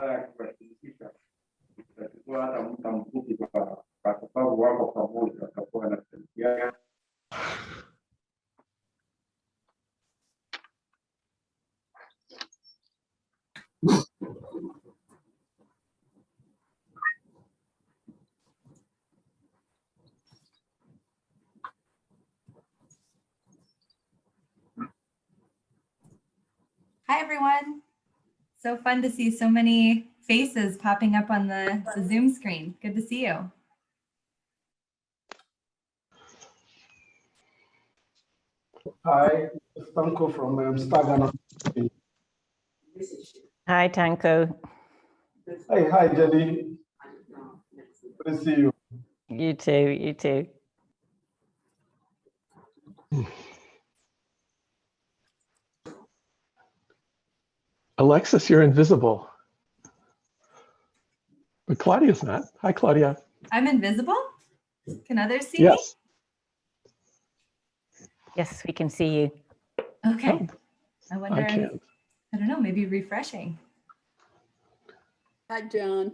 Hi, everyone. So fun to see so many faces popping up on the Zoom screen. Good to see you. Hi, it's Tanko from Stagana. Hi, Tanko. Hi, Jenny. Good to see you. You too, you too. Alexis, you're invisible. But Claudia's not. Hi, Claudia. I'm invisible? Can others see Yes. me? Yes, we can see you. Okay. Oh, I wonder I can't. I don't know, maybe refreshing. Hi, John.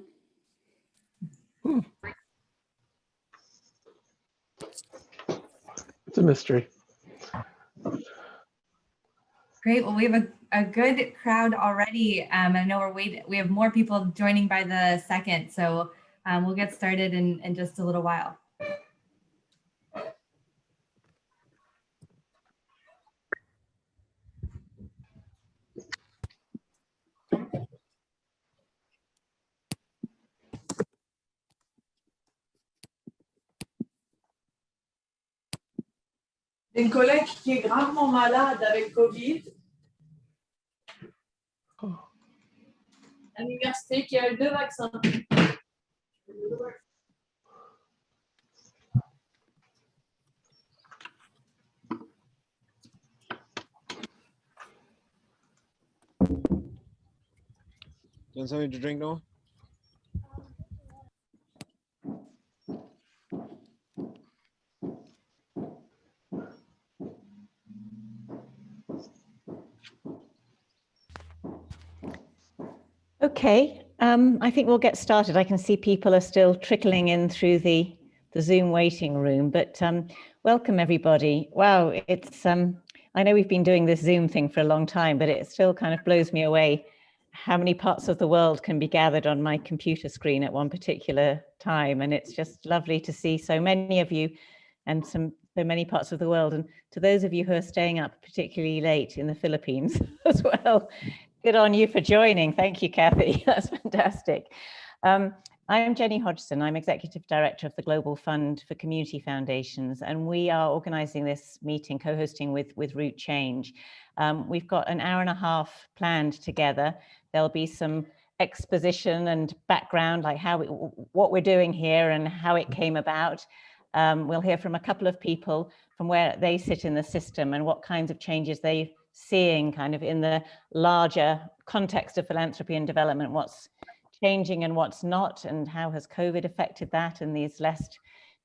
It's a mystery. Great. Well, we have a good crowd already. I know we have more people joining by the second, so we'll get started in just a little while. Une collègue qui est gravement malade avec Covid. À l'université qui a eu 2 vaccins. You want something to drink, Noah? Okay, I think we'll get started. I can see people are still trickling in through the Zoom waiting room, but welcome everybody. Wow, it's I know we've been doing this Zoom thing for a long time, but it still kind of blows me away how many parts of the world can be gathered on my computer screen at one particular time. And it's just lovely to see so many of you and so many parts of the world. And to those of you who are staying up particularly late in the Philippines as well, good on you for joining. Thank you, Kathy. That's fantastic. I am Jenny Hodgson. I'm Executive Director of the Global Fund for Community Foundations, and we are organizing this meeting, co-hosting with Root Change. We've got an hour and a half planned together. There'll be some exposition and background, like what we're doing here and how it came about. We'll hear from a couple of people from where they sit in the system and what kinds of changes they're seeing kind of in the larger context of philanthropy and development, what's changing and what's not, and how has COVID affected that in these less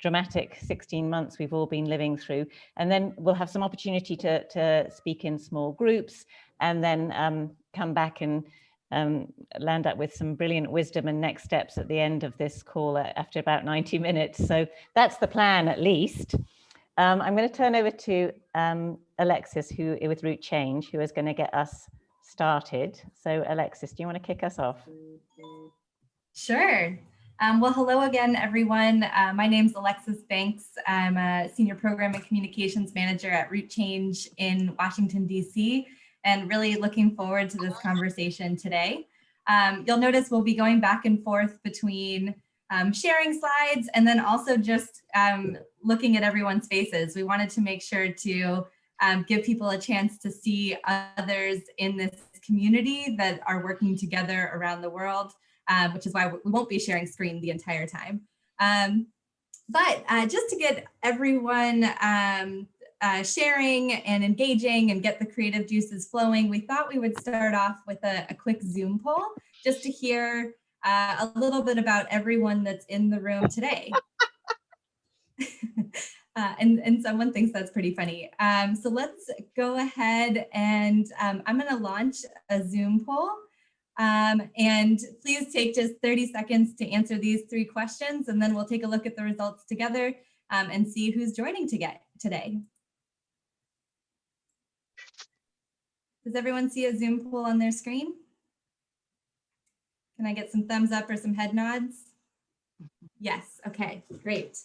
dramatic 16 months we've all been living through. And then we'll have some opportunity to speak in small groups and then come back and land up with some brilliant wisdom and next steps at the end of this call after about 90 minutes. So that's the plan, at least. I'm going to turn over to Alexis, who with Root Change, who is going to get us started. So Alexis, do you want to kick us off? Sure. Well, hello again, everyone. My name's Alexis Banks. I'm a Senior Program and Communications Manager at Root Change in Washington, D.C., and really looking forward to this conversation today. You'll notice we'll be going back and forth between sharing slides and then also just looking at everyone's faces. We wanted to make sure to give people a chance to see others in this community that are working together around the world, which is why we won't be sharing screen the entire time. But just to get everyone sharing and engaging and get the creative juices flowing, we thought we would start off with a quick Zoom poll just to hear a little bit about everyone that's in the room today. And someone thinks that's pretty funny. So let's go ahead and I'm going to launch a Zoom poll. And please take just 30 seconds to answer these 3 questions, and then we'll take a look at the results together and see who's joining today. Does everyone see a Zoom poll on their screen? Can I get some thumbs up or some head nods? Yes, okay, great.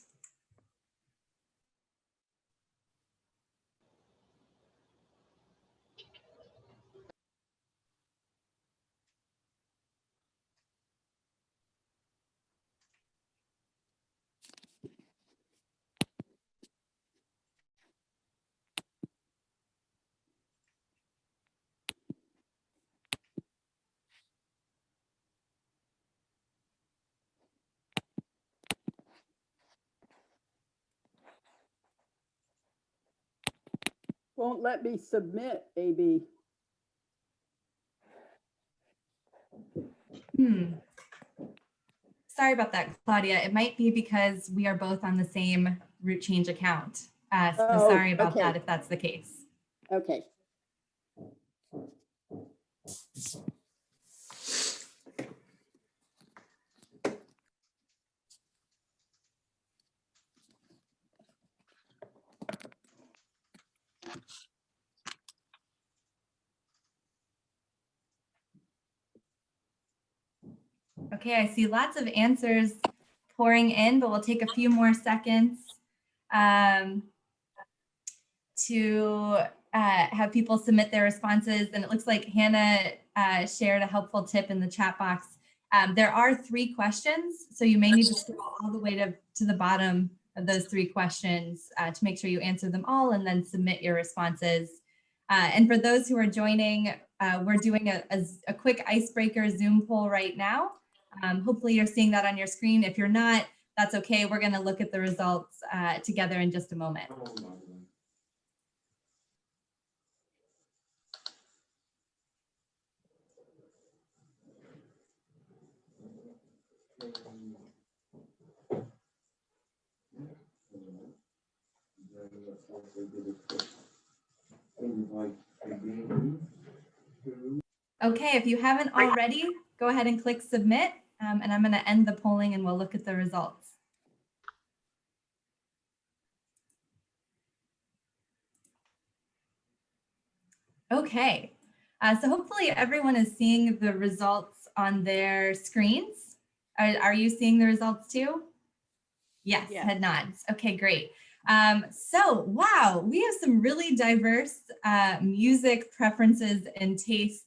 Won't let me submit, AB. Sorry about that, Claudia. It might be because we are both on the same root change account. So sorry about that if that's the case. Okay. Okay, I see lots of answers pouring in, but we'll take a few more seconds to have people submit their responses. And it looks like Hannah shared a helpful tip in the chat box. There are 3 questions, so you may need to scroll all the way to the bottom of those 3 questions to make sure you answer them all and then submit your responses. And for those who are joining, we're doing a quick icebreaker Zoom poll right now. Hopefully you're seeing that on your screen. If you're not, that's okay. We're going to look at the results together in just a moment. Okay, if you haven't already, go ahead and click submit, and I'm going to end the polling and we'll look at the results. Okay, so hopefully everyone is seeing the results on their screens. Are you seeing the results too? Yes, head nods. Okay, great. So, wow, we have some really diverse music preferences and tastes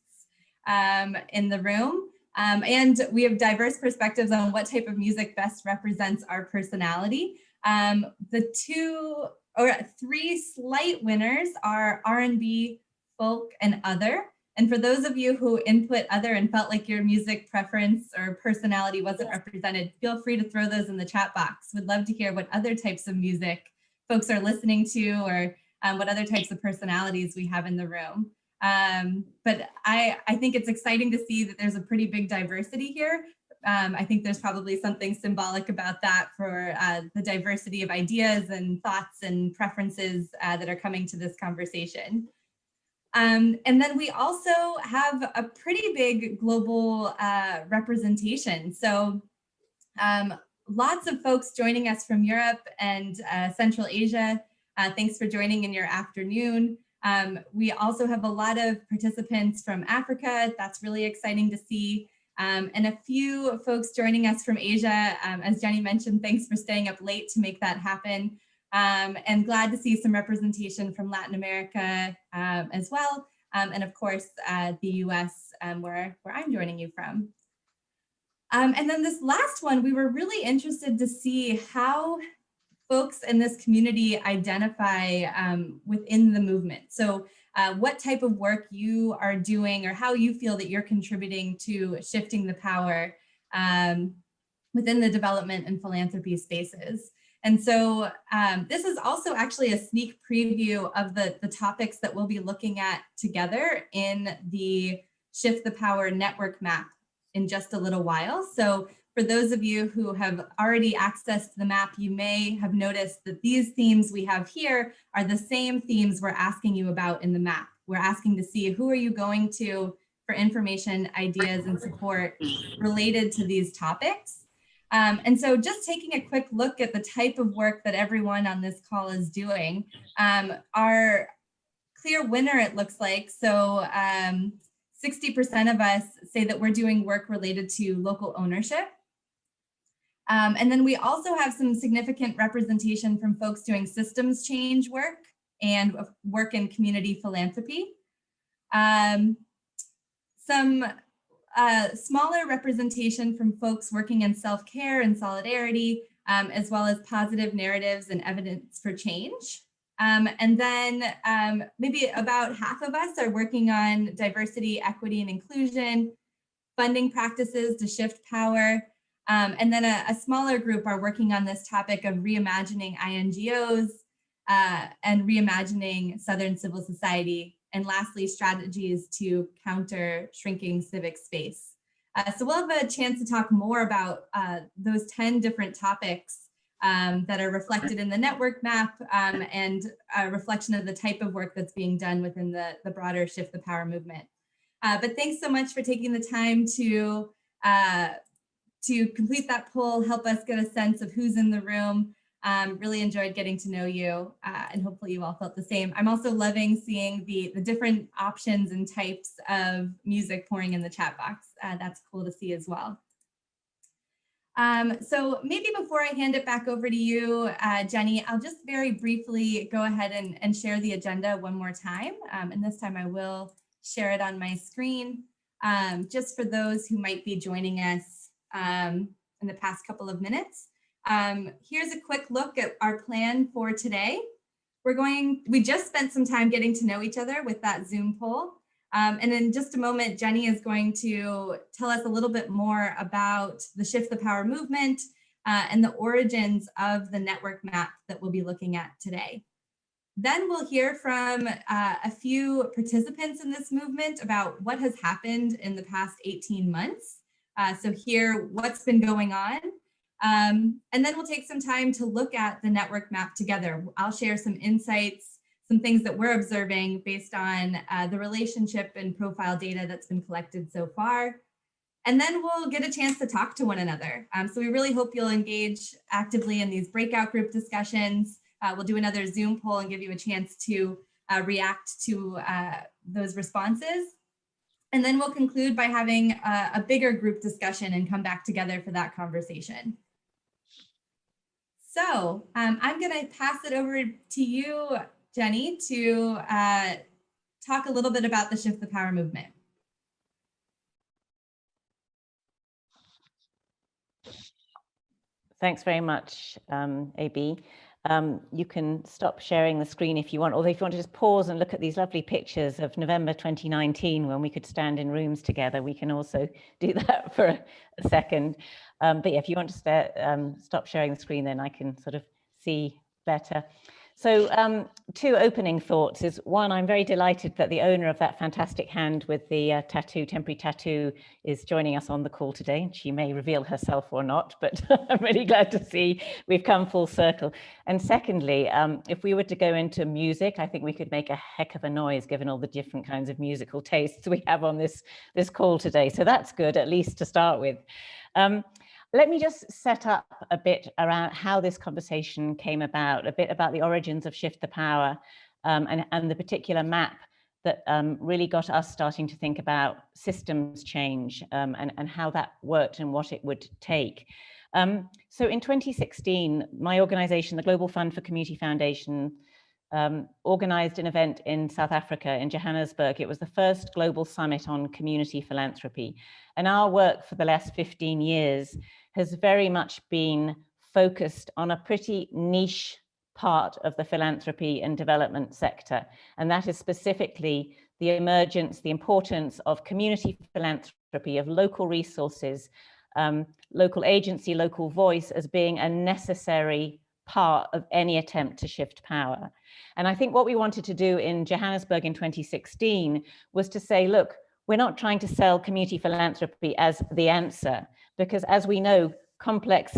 in the room. And we have diverse perspectives on what type of music best represents our personality. The 2 or 3 slight winners are R&B, folk, and other. And for those of you who input other and felt like your music preference or personality wasn't represented, feel free to throw those in the chat box. We'd love to hear what other types of music folks are listening to, or what other types of personalities we have in the room. But I think it's exciting to see that there's a pretty big diversity here. I think there's probably something symbolic about that for the diversity of ideas and thoughts and preferences that are coming to this conversation. And then we also have a pretty big global representation. So lots of folks joining us from Europe and Central Asia. Thanks for joining in your afternoon. We also have a lot of participants from Africa. That's really exciting to see. And a few folks joining us from Asia. As Jenny mentioned, thanks for staying up late to make that happen. And glad to see some representation from Latin America as well. And of course, the US, where I'm joining you from. And then this last one, we were really interested to see how folks in this community identify within the movement. So what type of work you are doing or how you feel that you're contributing to shifting the power within the development and philanthropy spaces. And so this is also actually a sneak preview of the topics that we'll be looking at together in the Shift the Power network map in just a little while. So for those of you who have already accessed the map, you may have noticed that these themes we have here are the same themes we're asking you about in the map. We're asking to see who are you going to for information, ideas, and support related to these topics. And so just taking a quick look at the type of work that everyone on this call is doing, our clear winner, it looks like. So 60% of us say that we're doing work related to local ownership. And then we also have some significant representation from folks doing systems change work and work in community philanthropy. Some smaller representation from folks working in self-care and solidarity, as well as positive narratives and evidence for change. And then maybe about half of us are working on diversity, equity, and inclusion, funding practices to shift power. And then a smaller group are working on this topic of reimagining INGOs and reimagining Southern civil society. And lastly, strategies to counter shrinking civic space. So we'll have a chance to talk more about those 10 different topics that are reflected in the network map and a reflection of the type of work that's being done within the broader Shift the Power movement. But thanks so much for taking the time to complete that poll, help us get a sense of who's in the room. Really enjoyed getting to know you, and hopefully you all felt the same. I'm also loving seeing the different options and types of music pouring in the chat box. That's cool to see as well. So maybe before I hand it back over to you, Jenny, I'll just very briefly go ahead and share the agenda one more time. And this time I will share it on my screen, just for those who might be joining us in the past couple of minutes. Here's a quick look at our plan for today. We just spent some time getting to know each other with that Zoom poll. And in just a moment, Jenny is going to tell us a little bit more about the Shift the Power movement and the origins of the network map that we'll be looking at today. Then we'll hear from a few participants in this movement about what has happened in the past 18 months. So hear what's been going on. And then we'll take some time to look at the network map together. I'll share some insights, some things that we're observing based on the relationship and profile data that's been collected so far. And then we'll get a chance to talk to one another. So we really hope you'll engage actively in these breakout group discussions. We'll do another Zoom poll and give you a chance to react to those responses. And then we'll conclude by having a bigger group discussion and come back together for that conversation. So I'm going to pass it over to you, Jenny, to talk a little bit about the Shift the Power movement. Thanks very much, AB. You can stop sharing the screen if you want, although if you want to just pause and look at these lovely pictures of November 2019 when we could stand in rooms together, we can also do that for a second. But yeah, if you want to stop sharing the screen, then I can sort of see better. So two opening thoughts is one, I'm very delighted that the owner of that fantastic hand with the temporary tattoo is joining us on the call today. She may reveal herself or not, but I'm really glad to see we've come full circle. And secondly, if we were to go into music, I think we could make a heck of a noise given all the different kinds of musical tastes we have on this call today. So that's good, at least to start with. Let me just set up a bit around how this conversation came about, a bit about the origins of Shift the Power and the particular map that really got us starting to think about systems change and how that worked and what it would take. So in 2016, my organization, the Global Fund for Community Foundation, organized an event in South Africa, in Johannesburg. It was the first global summit on community philanthropy. And our work for the last 15 years has very much been focused on a pretty niche part of the philanthropy and development sector. And that is specifically the emergence, the importance of community philanthropy, of local resources, local agency, local voice as being a necessary part of any attempt to shift power. And I think what we wanted to do in Johannesburg in 2016 was to say, look, we're not trying to sell community philanthropy as the answer, because as we know, complex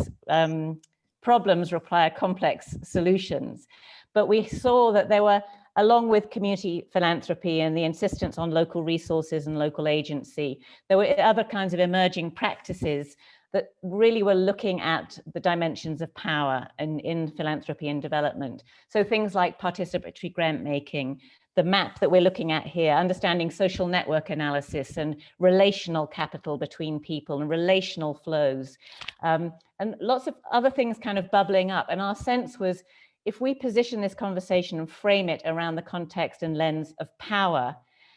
problems require complex solutions. But we saw that there were along with community philanthropy and the insistence on local resources and local agency. There were other kinds of emerging practices that really were looking at the dimensions of power in philanthropy and development. So things like participatory grant making, the map that we're looking at here, understanding social network analysis and relational capital between people and relational flows, and lots of other things kind of bubbling up. And our sense was, if we position this conversation and frame it around the context and lens of power,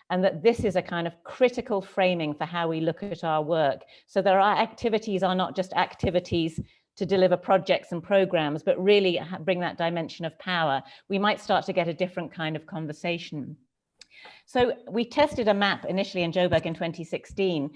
and that this is a kind of critical framing for how we look at our work. So that our activities are not just activities to deliver projects and programs, but really bring that dimension of power, we might start to get a different kind of conversation. So we tested a map initially in Joburg in 2016.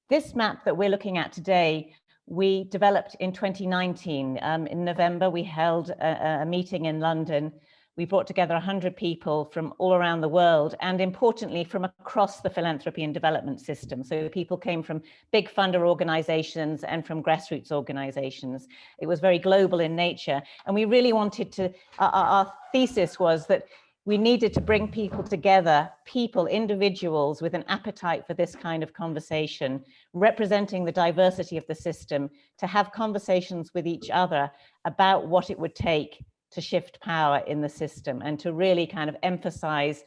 This map that we're looking at today, we developed in 2019. In November, we held a meeting in London. We brought together 100 people from all around the world, and importantly, from across the philanthropy and development system. So people came from big funder organizations and from grassroots organizations. It was very global in nature. And we really wanted to, our thesis was that we needed to bring people together, individuals with an appetite for this kind of conversation, representing the diversity of the system, to have conversations with each other about what it would take to shift power in the system and to really kind of emphasize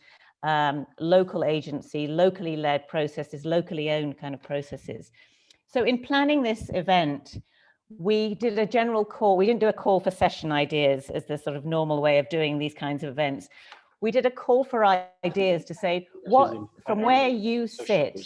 local agency, locally led processes, locally owned kind of processes. So in planning this event, we did a general call. We didn't do a call for session ideas as the sort of normal way of doing these kinds of events. We did a call for ideas to say, what, from where you sit,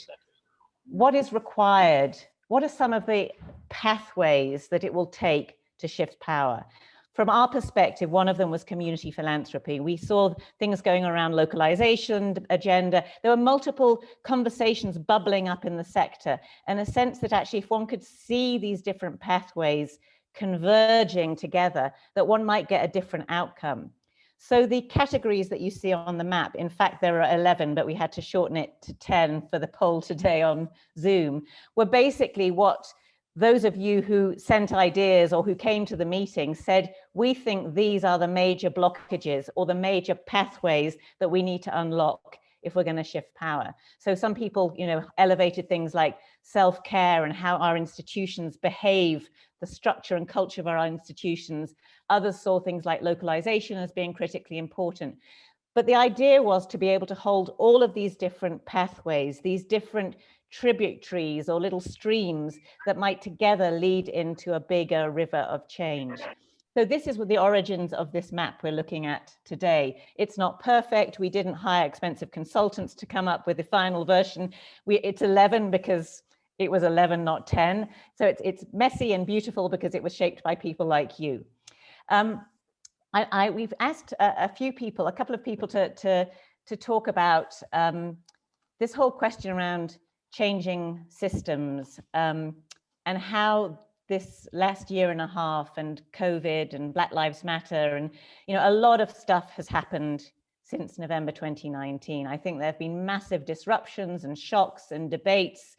what is required? What are some of the pathways that it will take to shift power? From our perspective, one of them was community philanthropy. We saw things going around localization agenda. There were multiple conversations bubbling up in the sector, and a sense that actually if one could see these different pathways converging together, that one might get a different outcome. So the categories that you see on the map, in fact, there are 11, but we had to shorten it to 10 for the poll today on Zoom, were basically what those of you who sent ideas or who came to the meeting said, we think these are the major blockages or the major pathways that we need to unlock if we're going to shift power. So some people, elevated things like self-care and how our institutions behave, the structure and culture of our institutions. Others saw things like localization as being critically important. But the idea was to be able to hold all of these different pathways, these different tributaries or little streams that might together lead into a bigger river of change. So this is what the origins of this map we're looking at today. It's not perfect. We didn't hire expensive consultants to come up with the final version. It's 11 because it was 11, not 10. So it's messy and beautiful because it was shaped by people like you. We've asked a couple of people to talk about this whole question around changing systems and how this last year and a half and COVID and Black Lives Matter and a lot of stuff has happened since November 2019. I think there have been massive disruptions and shocks and debates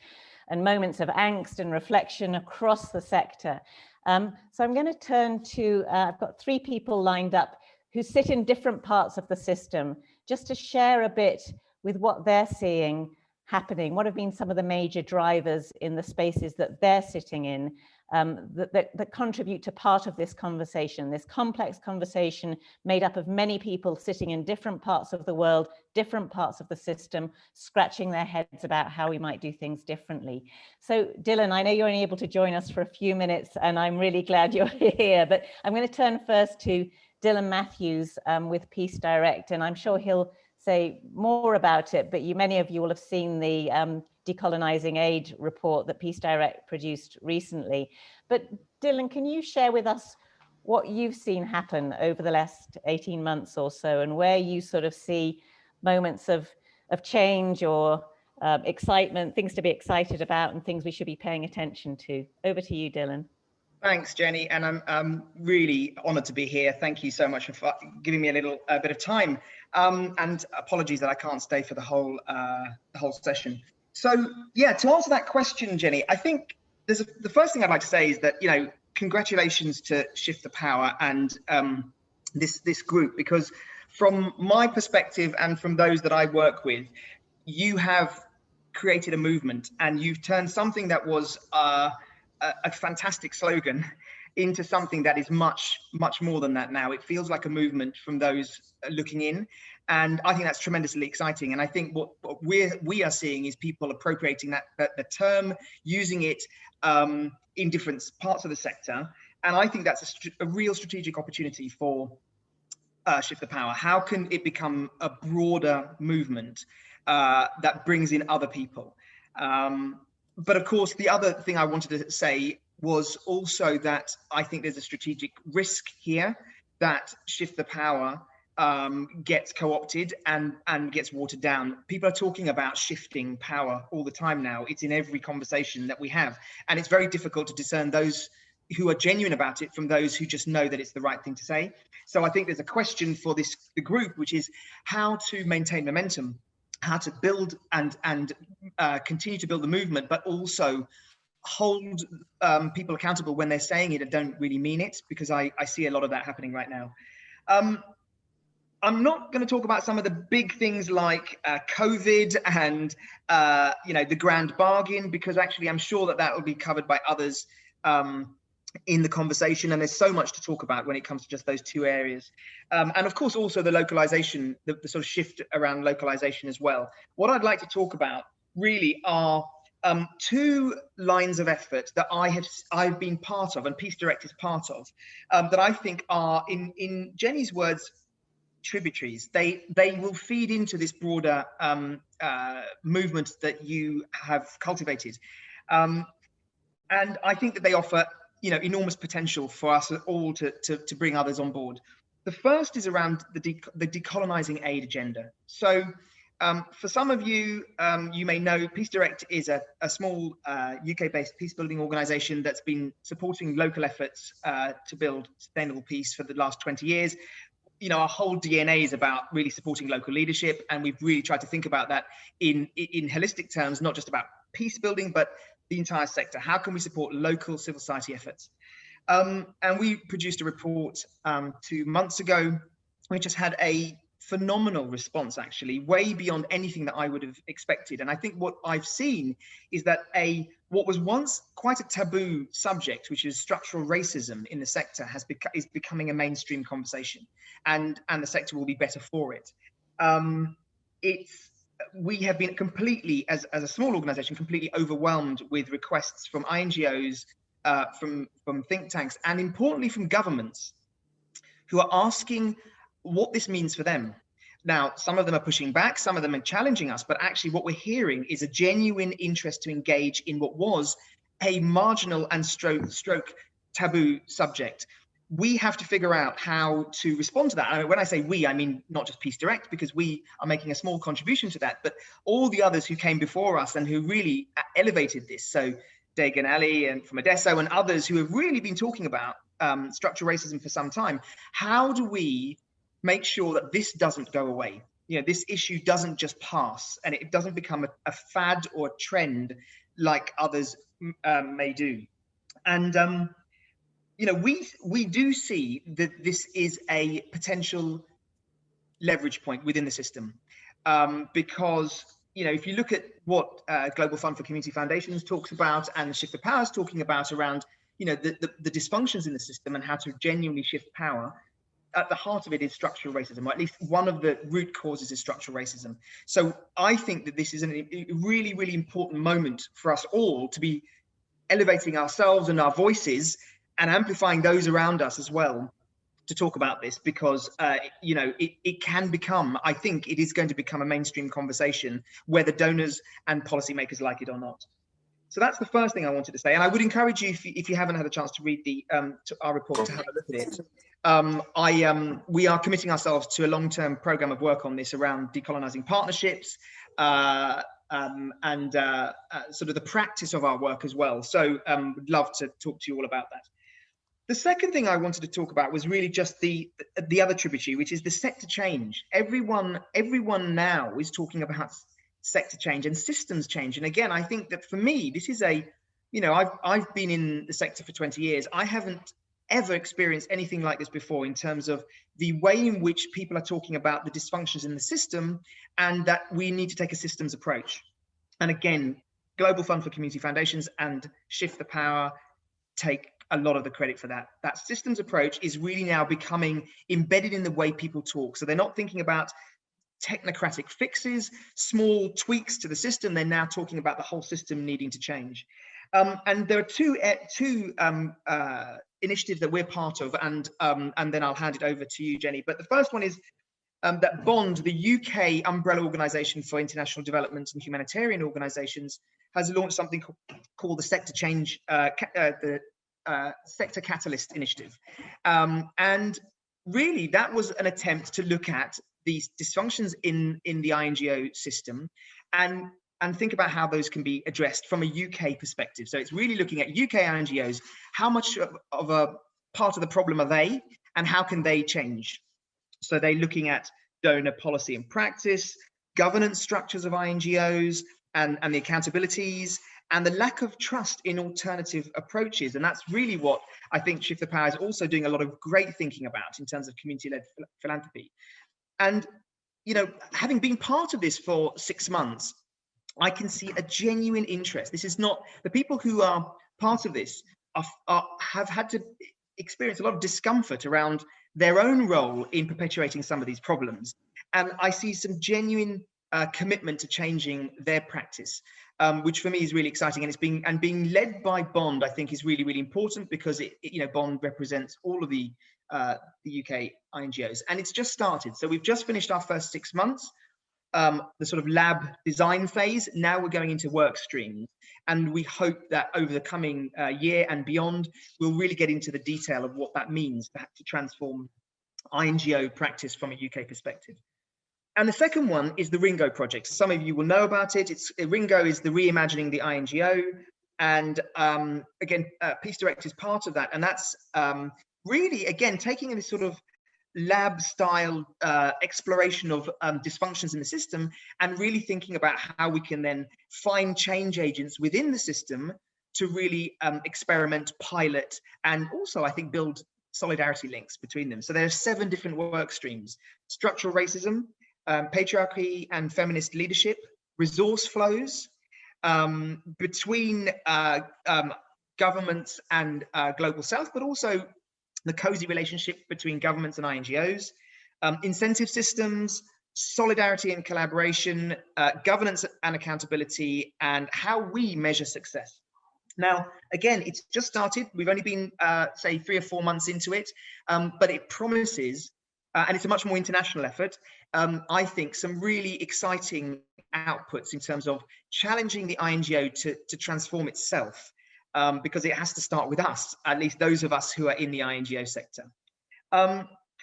and moments of angst and reflection across the sector. So I'm going to turn to, I've got 3 people lined up who sit in different parts of the system, just to share a bit with what they're seeing happening. What have been some of the major drivers in the spaces that they're sitting in that contribute to part of this conversation, this complex conversation made up of many people sitting in different parts of the world, different parts of the system, scratching their heads about how we might do things differently. So Dylan, I know you're only able to join us for a few minutes and I'm really glad you're here, but I'm going to turn first to Dylan Matthews with Peace Direct, and I'm sure he'll say more about it, but many of you will have seen the Decolonizing Aid report that Peace Direct produced recently. But Dylan, can you share with us what you've seen happen over the last 18 months or so, and where you sort of see moments of change or excitement, things to be excited about and things we should be paying attention to? Over to you, Dylan. Thanks, Jenny, and I'm really honoured to be here. Thank you so much for giving me a little bit of time, and apologies that I can't stay for the whole session. So, yeah, to answer that question, Jenny, I think the first thing I'd like to say is that congratulations to ShiftThe Power and this group, because from my perspective and from those that I work with, you have created a movement, and you've turned something that was a fantastic slogan into something that is much more than that now. It feels like a movement from those looking in, and I think that's tremendously exciting. And I think what we are seeing is people appropriating the term, using it in different parts of the sector, and I think that's a real strategic opportunity for Shift the Power. How can it become a broader movement that brings in other people? But of course, the other thing I wanted to say was also that I think there's a strategic risk here that Shift the Power gets co-opted and gets watered down. People are talking about shifting power all the time now. It's in every conversation that we have, and it's very difficult to discern those who are genuine about it from those who just know that it's the right thing to say. So I think there's a question for the group, which is how to maintain momentum, how to build and continue to build the movement, but also hold people accountable when they're saying it and don't really mean it, because I see a lot of that happening right now. I'm not going to talk about some of the big things like COVID and the grand bargain, because actually I'm sure that will be covered by others in the conversation, and there's so much to talk about when it comes to just those two areas. And of course also the localization, the sort of shift around localization as well. What I'd like to talk about really are two lines of effort that I've been part of, and Peace Direct is part of, that I think are, in Jenny's words, tributaries. They will feed into this broader movement that you have cultivated, and I think that they offer enormous potential for us all to bring others on board. The first is around the decolonizing aid agenda. So for some of you, you may know Peace Direct is a small UK-based peace building organization that's been supporting local efforts to build sustainable peace for the last 20 years. Our whole DNA is about really supporting local leadership, and we've really tried to think about that in holistic terms, not just about peace building, but the entire sector. How can we support local civil society efforts? And we produced a report 2 months ago, which has had a phenomenal response, actually, way beyond anything that I would have expected. And I think what I've seen is that what was once quite a taboo subject, which is structural racism in the sector, is becoming a mainstream conversation, and the sector will be better for it. We have been completely, as a small organization, completely overwhelmed with requests from INGOs, from think tanks, and importantly from governments, who are asking what this means for them. Now, some of them are pushing back, some of them are challenging us, but actually what we're hearing is a genuine interest to engage in what was a marginal and stroke taboo subject. We have to figure out how to respond to that. I mean, when I say we, I mean not just Peace Direct, because we are making a small contribution to that, but all the others who came before us and who really elevated this. So Dagan Ali and from Odesso and others who have really been talking about structural racism for some time. How do we make sure that this doesn't go away? This issue doesn't just pass, and it doesn't become a fad or a trend like others may do. And we do see that this is a potential leverage point within the system, because if you look at what Global Fund for Community Foundations talks about, and Shift the Power is talking about around the dysfunctions in the system and how to genuinely shift power, at the heart of it is structural racism, or at least one of the root causes is structural racism. So I think that this is a really, really important moment for us all to be elevating ourselves and our voices and amplifying those around us as well to talk about this, because it can become, I think it is going to become a mainstream conversation, whether donors and policymakers like it or not. So that's the first thing I wanted to say, and I would encourage you, if you haven't had a chance to read our report, to have a look at it. We are committing ourselves to a long-term program of work on this around decolonizing partnerships and sort of the practice of our work as well. So would love to talk to you all about that. The second thing I wanted to talk about was really just the other tributary, which is the sector change. Everyone now is talking about sector change and systems change. And again, I think that for me, this is I've been in the sector for 20 years. I haven't ever experienced anything like this before in terms of the way in which people are talking about the dysfunctions in the system, and that we need to take a systems approach. And again, Global Fund for Community Foundations and ShiftThe Power take a lot of the credit for that. That systems approach is really now becoming embedded in the way people talk. So they're not thinking about technocratic fixes, small tweaks to the system. They're now talking about the whole system needing to change. And there are two initiatives that we're part of, and then I'll hand it over to you, Jenny. But the first one is that BOND, the UK umbrella organisation for international development and humanitarian organisations, has launched something called the Sector Change, Sector Catalyst Initiative. And really, that was an attempt to look at these dysfunctions in the INGO system and think about how those can be addressed from a UK perspective. So it's really looking at UK INGOs, how much of a part of the problem are they, and how can they change? So they're looking at donor policy and practice, governance structures of INGOs, and the accountabilities, and the lack of trust in alternative approaches. And that's really what I think ShiftThe Power is also doing a lot of great thinking about in terms of community-led philanthropy. And, you know, having been part of this for 6 months, I can see a genuine interest. This is not, the people who are part of this have had to experience a lot of discomfort around their own role in perpetuating some of these problems. And I see some genuine commitment to changing their practice, which for me is really exciting. And being led by BOND, I think, is really, really important, because BOND represents all of the UK INGOs, and it's just started. So we've just finished our first 6 months, the sort of lab design phase. Now we're going into work streams, and we hope that over the coming year and beyond, we'll really get into the detail of what that means to transform INGO practice from a UK perspective. And the second one is the Ringo project. Some of you will know about it. Ringo is the Reimagining the INGO, and again, Peace Direct is part of that, and that's really, again, taking this sort of lab style exploration of dysfunctions in the system, and really thinking about how we can then find change agents within the system to really experiment, pilot, and also, I think, build solidarity links between them. So there are 7 different work streams: structural racism, patriarchy and feminist leadership, resource flows, between governments and Global South, but also the cozy relationship between governments and INGOs, incentive systems, solidarity and collaboration, governance and accountability, and how we measure success. Now, again, it's just started. We've only been, say, 3 or 4 months into it, but it promises, and it's a much more international effort, I think, some really exciting outputs in terms of challenging the INGO to transform itself. Because it has to start with us, at least those of us who are in the INGO sector.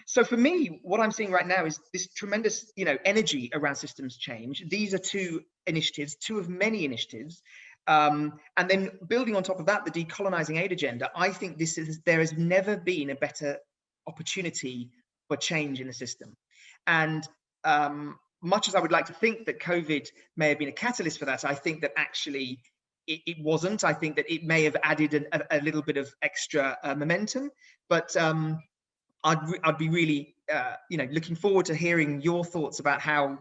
So for me, what I'm seeing right now is this tremendous, energy around systems change. These are 2 initiatives, 2 of many initiatives. And then building on top of that, the decolonizing aid agenda. I think there has never been a better opportunity for change in the system. And much as I would like to think that COVID may have been a catalyst for that, I think that actually it wasn't. I think that it may have added a little bit of extra momentum, but I'd be really, looking forward to hearing your thoughts about how,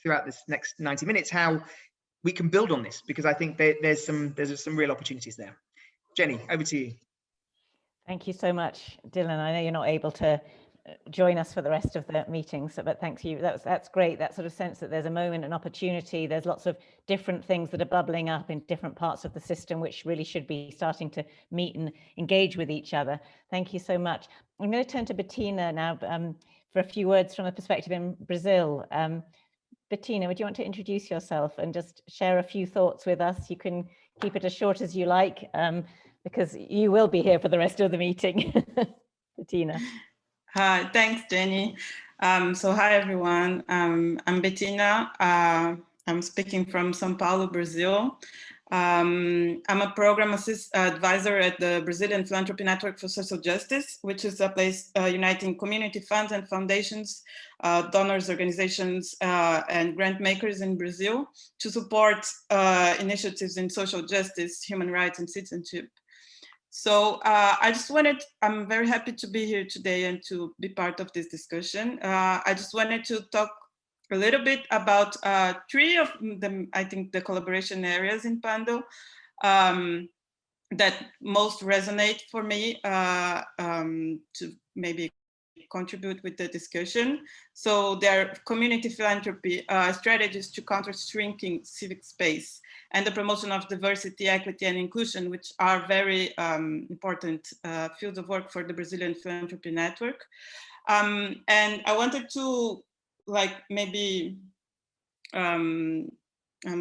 throughout this next 90 minutes, how we can build on this, because I think there's some real opportunities there. Jenny, over to you. Thank you so much, Dylan. I know you're not able to join us for the rest of the meetings, but thanks you. That's great. That sort of sense that there's a moment, an opportunity. There's lots of different things that are bubbling up in different parts of the system, which really should be starting to meet and engage with each other. Thank you so much. I'm going to turn to Bettina now for a few words from a perspective in Brazil. Bettina, would you want to introduce yourself and just share a few thoughts with us? You can keep it as short as you like, because you will be here for the rest of the meeting. Bettina. Hi, thanks, Jenny. So hi, everyone. I'm Bettina. I'm speaking from São Paulo, Brazil. I'm a program advisor at the Brazilian Philanthropy Network for Social Justice, which is a place uniting community funds and foundations, donors, organizations, and grant makers in Brazil to support initiatives in social justice, human rights, and citizenship. So I'm very happy to be here today and to be part of this discussion. I just wanted to talk a little bit about three of them, I think, the collaboration areas in Pando that most resonate for me to maybe contribute with the discussion. So there are community philanthropy, strategies to counter shrinking civic space, and the promotion of diversity, equity, and inclusion, which are very important fields of work for the Brazilian Philanthropy Network. And I wanted to maybe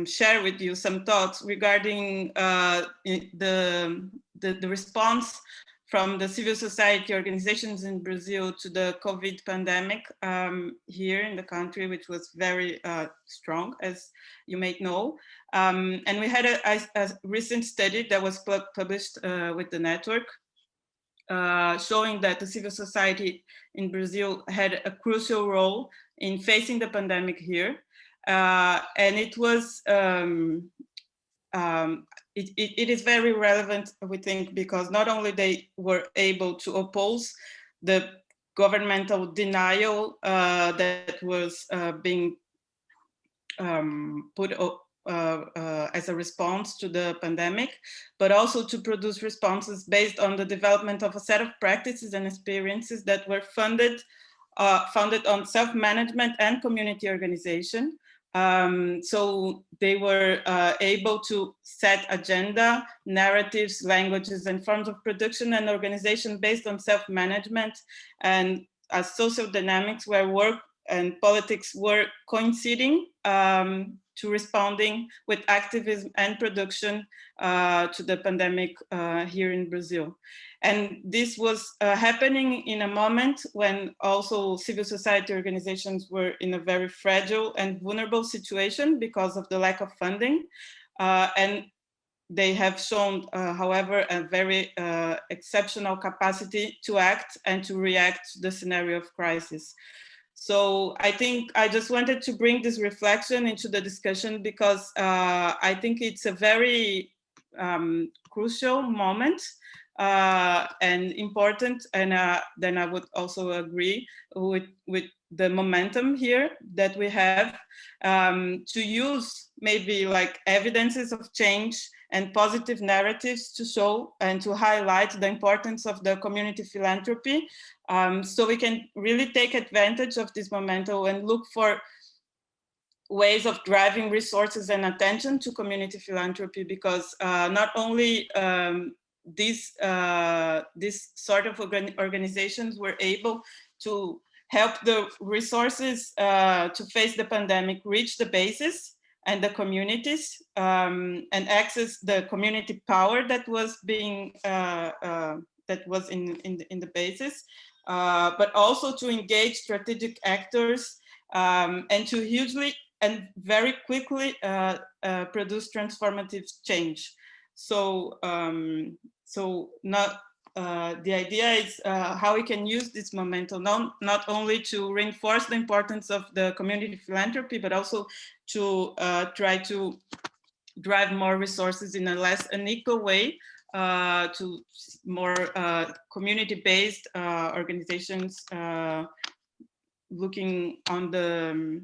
share with you some thoughts regarding the response from the civil society organizations in Brazil to the COVID pandemic here in the country, which was very strong, as you may know. And we had a recent study that was published with the network, showing that the civil society in Brazil had a crucial role in facing the pandemic here. And it was, it is very relevant, we think, because not only they were able to oppose the governmental denial that was being put as a response to the pandemic, but also to produce responses based on the development of a set of practices and experiences that were founded on self-management and community organization. So they were able to set agenda, narratives, languages, and forms of production and organization based on self-management and social dynamics where work and politics were coinciding to responding with activism and production to the pandemic here in Brazil. And this was happening in a moment when also civil society organizations were in a very fragile and vulnerable situation because of the lack of funding. And they have shown, however, a very exceptional capacity to act and to react to the scenario of crisis. So I think I just wanted to bring this reflection into the discussion because I think it's a very crucial moment and important. And then I would also agree with the momentum here that we have to use maybe like evidences of change and positive narratives to show and to highlight the importance of the community philanthropy. So we can really take advantage of this momentum and look for ways of driving resources and attention to community philanthropy, because not only these sort of organizations were able to help the resources to face the pandemic reach the bases and the communities and access the community power that was being that was in the basis, but also to engage strategic actors and to hugely and very quickly produce transformative change. So, the idea is how we can use this momentum not only to reinforce the importance of the community philanthropy, but also to try to drive more resources in a less unequal way to more community-based organizations looking on the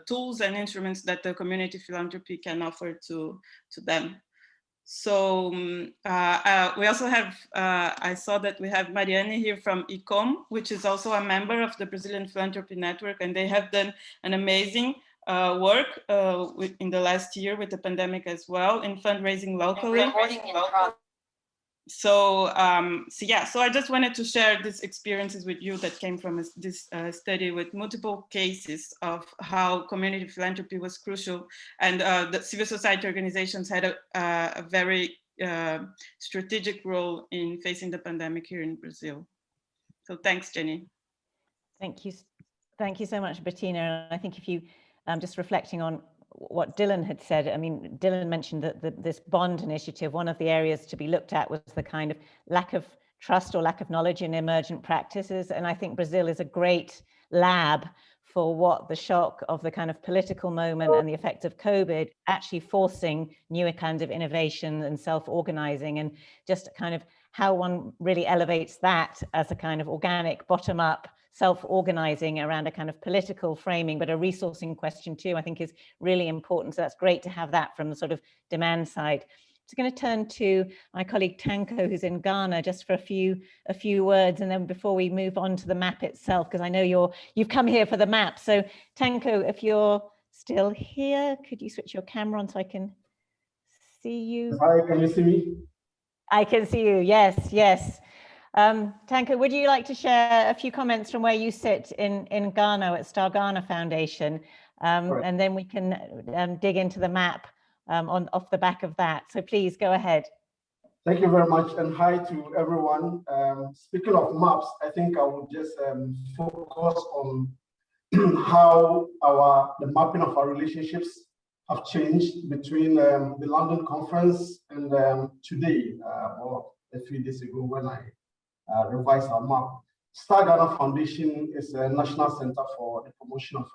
tools and instruments that the community philanthropy can offer to them. So we also have, I saw that we have Mariane here from ICOM, which is also a member of the Brazilian Philanthropy Network, and they have done an amazing work in the last year with the pandemic as well in fundraising locally. So so I just wanted to share these experiences with you that came from this study with multiple cases of how community philanthropy was crucial, and the civil society organizations had a very strategic role in facing the pandemic here in Brazil. So thanks, Jenny. Thank you so much, Bettina. I think if you just reflecting on what Dylan had said, I mean, Dylan mentioned that this bond initiative, one of the areas to be looked at was the kind of lack of trust or lack of knowledge in emergent practices. And I think Brazil is a great lab for what the shock of the kind of political moment and the effect of COVID actually forcing newer kinds of innovation and self-organizing, and just kind of how one really elevates that as a kind of organic bottom-up self-organizing around a kind of political framing, but a resourcing question too, I think is really important. So that's great to have that from the sort of demand side. So I'm going to turn to my colleague Tanko, who's in Ghana, just for a few words, and then before we move on to the map itself, because I know you've come here for the map. So Tanko, if you're still here, could you switch your camera on so I can see you? Hi, can you see me? I can see you. Yes, yes. Tanko, would you like to share a few comments from where you sit in Ghana at Star Ghana Foundation, Right. and then we can dig into the map off the back of that. So please go ahead. Thank you very much, and hi to everyone. Speaking of maps, I think I will just focus on how the mapping of our relationships have changed between the London conference and today, or a few days ago when I revised our map. Star Ghana Foundation is a national center for the promotion of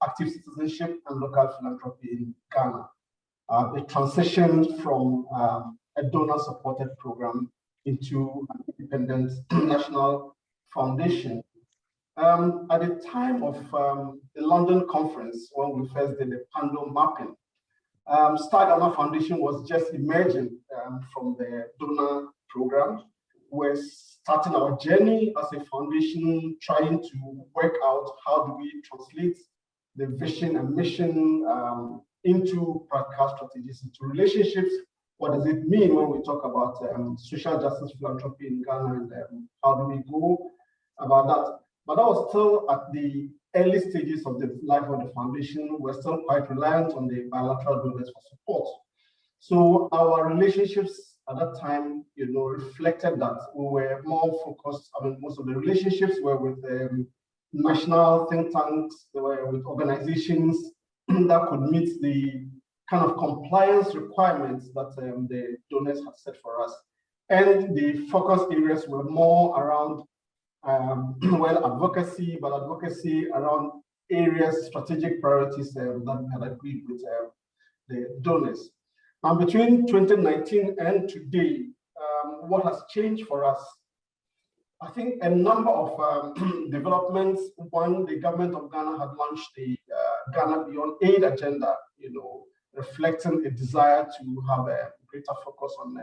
active citizenship and local philanthropy in Ghana. It transitioned from a donor-supported program into an independent national foundation. At the time of the London conference, when we first did the Pando mapping, Star Ghana Foundation was just emerging from the donor program. We're starting our journey as a foundation, trying to work out how do we translate the vision and mission into practical strategies, into relationships. What does it mean when we talk about social justice philanthropy in Ghana, and how do we go about that? But that was still at the early stages of the life of the foundation. We're still quite reliant on the bilateral donors for support. So our relationships at that time, reflected that we were more focused. I mean, most of the relationships were with national think tanks, they were with organizations that could meet the kind of compliance requirements that the donors had set for us. And the focus areas were more around advocacy, but advocacy around areas, strategic priorities that we had agreed with the donors. Now, between 2019 and today, what has changed for us? I think a number of developments. One, the government of Ghana had launched the Ghana Beyond Aid agenda, reflecting a desire to have a greater focus on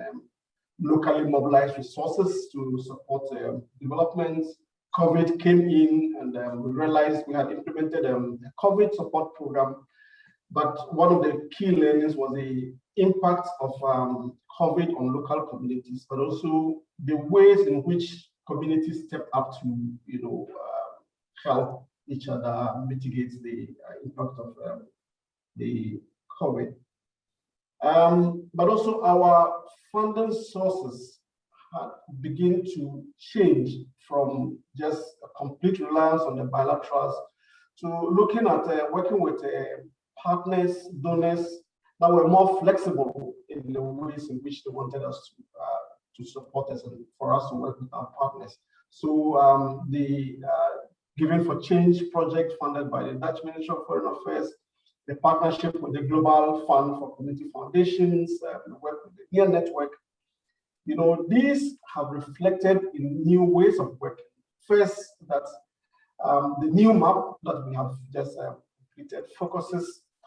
locally mobilized resources to support development. COVID came in, and we realized we had implemented a COVID support program. But one of the key learnings was the impact of COVID on local communities, but also the ways in which communities step up to, help each other mitigate the impact of the COVID. But also our funding sources begin to change from just a complete reliance on the bilaterals to looking at working with partners, donors that were more flexible in the ways in which they wanted us to support us and for us to work with our partners. So the Giving for Change project funded by the Dutch Ministry of Foreign Affairs, the partnership with the Global Fund for Community Foundations, the work with the NEAR Network, these have reflected in new ways of working. First, that the new map that we have just completed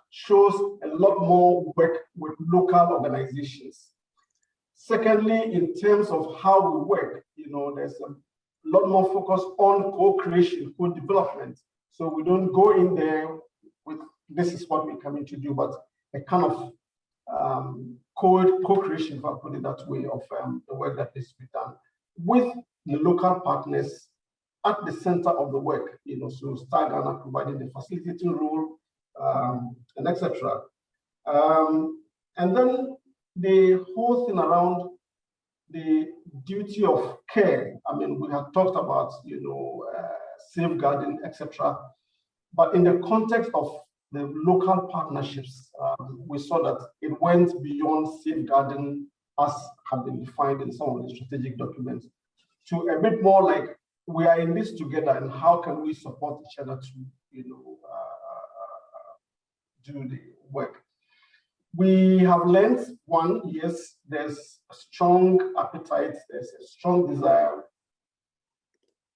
shows a lot more work with local organizations. Secondly, in terms of how we work, there's a lot more focus on co-creation, co-development. So we don't go in there with, this is what we're coming to do, but a kind of co-creation, if I put it that way, of the work that needs to be done with the local partners at the center of the work, so Star Ghana providing the facilitating role, and etc. And then the whole thing around the duty of care. I mean, we have talked about, safeguarding, etc. But in the context of the local partnerships, we saw that it went beyond safeguarding as have been defined in some of the strategic documents to a bit more like we are in this together and how can we support each other to, do the work. We have learned, one, yes, there's a strong appetite, there's a strong desire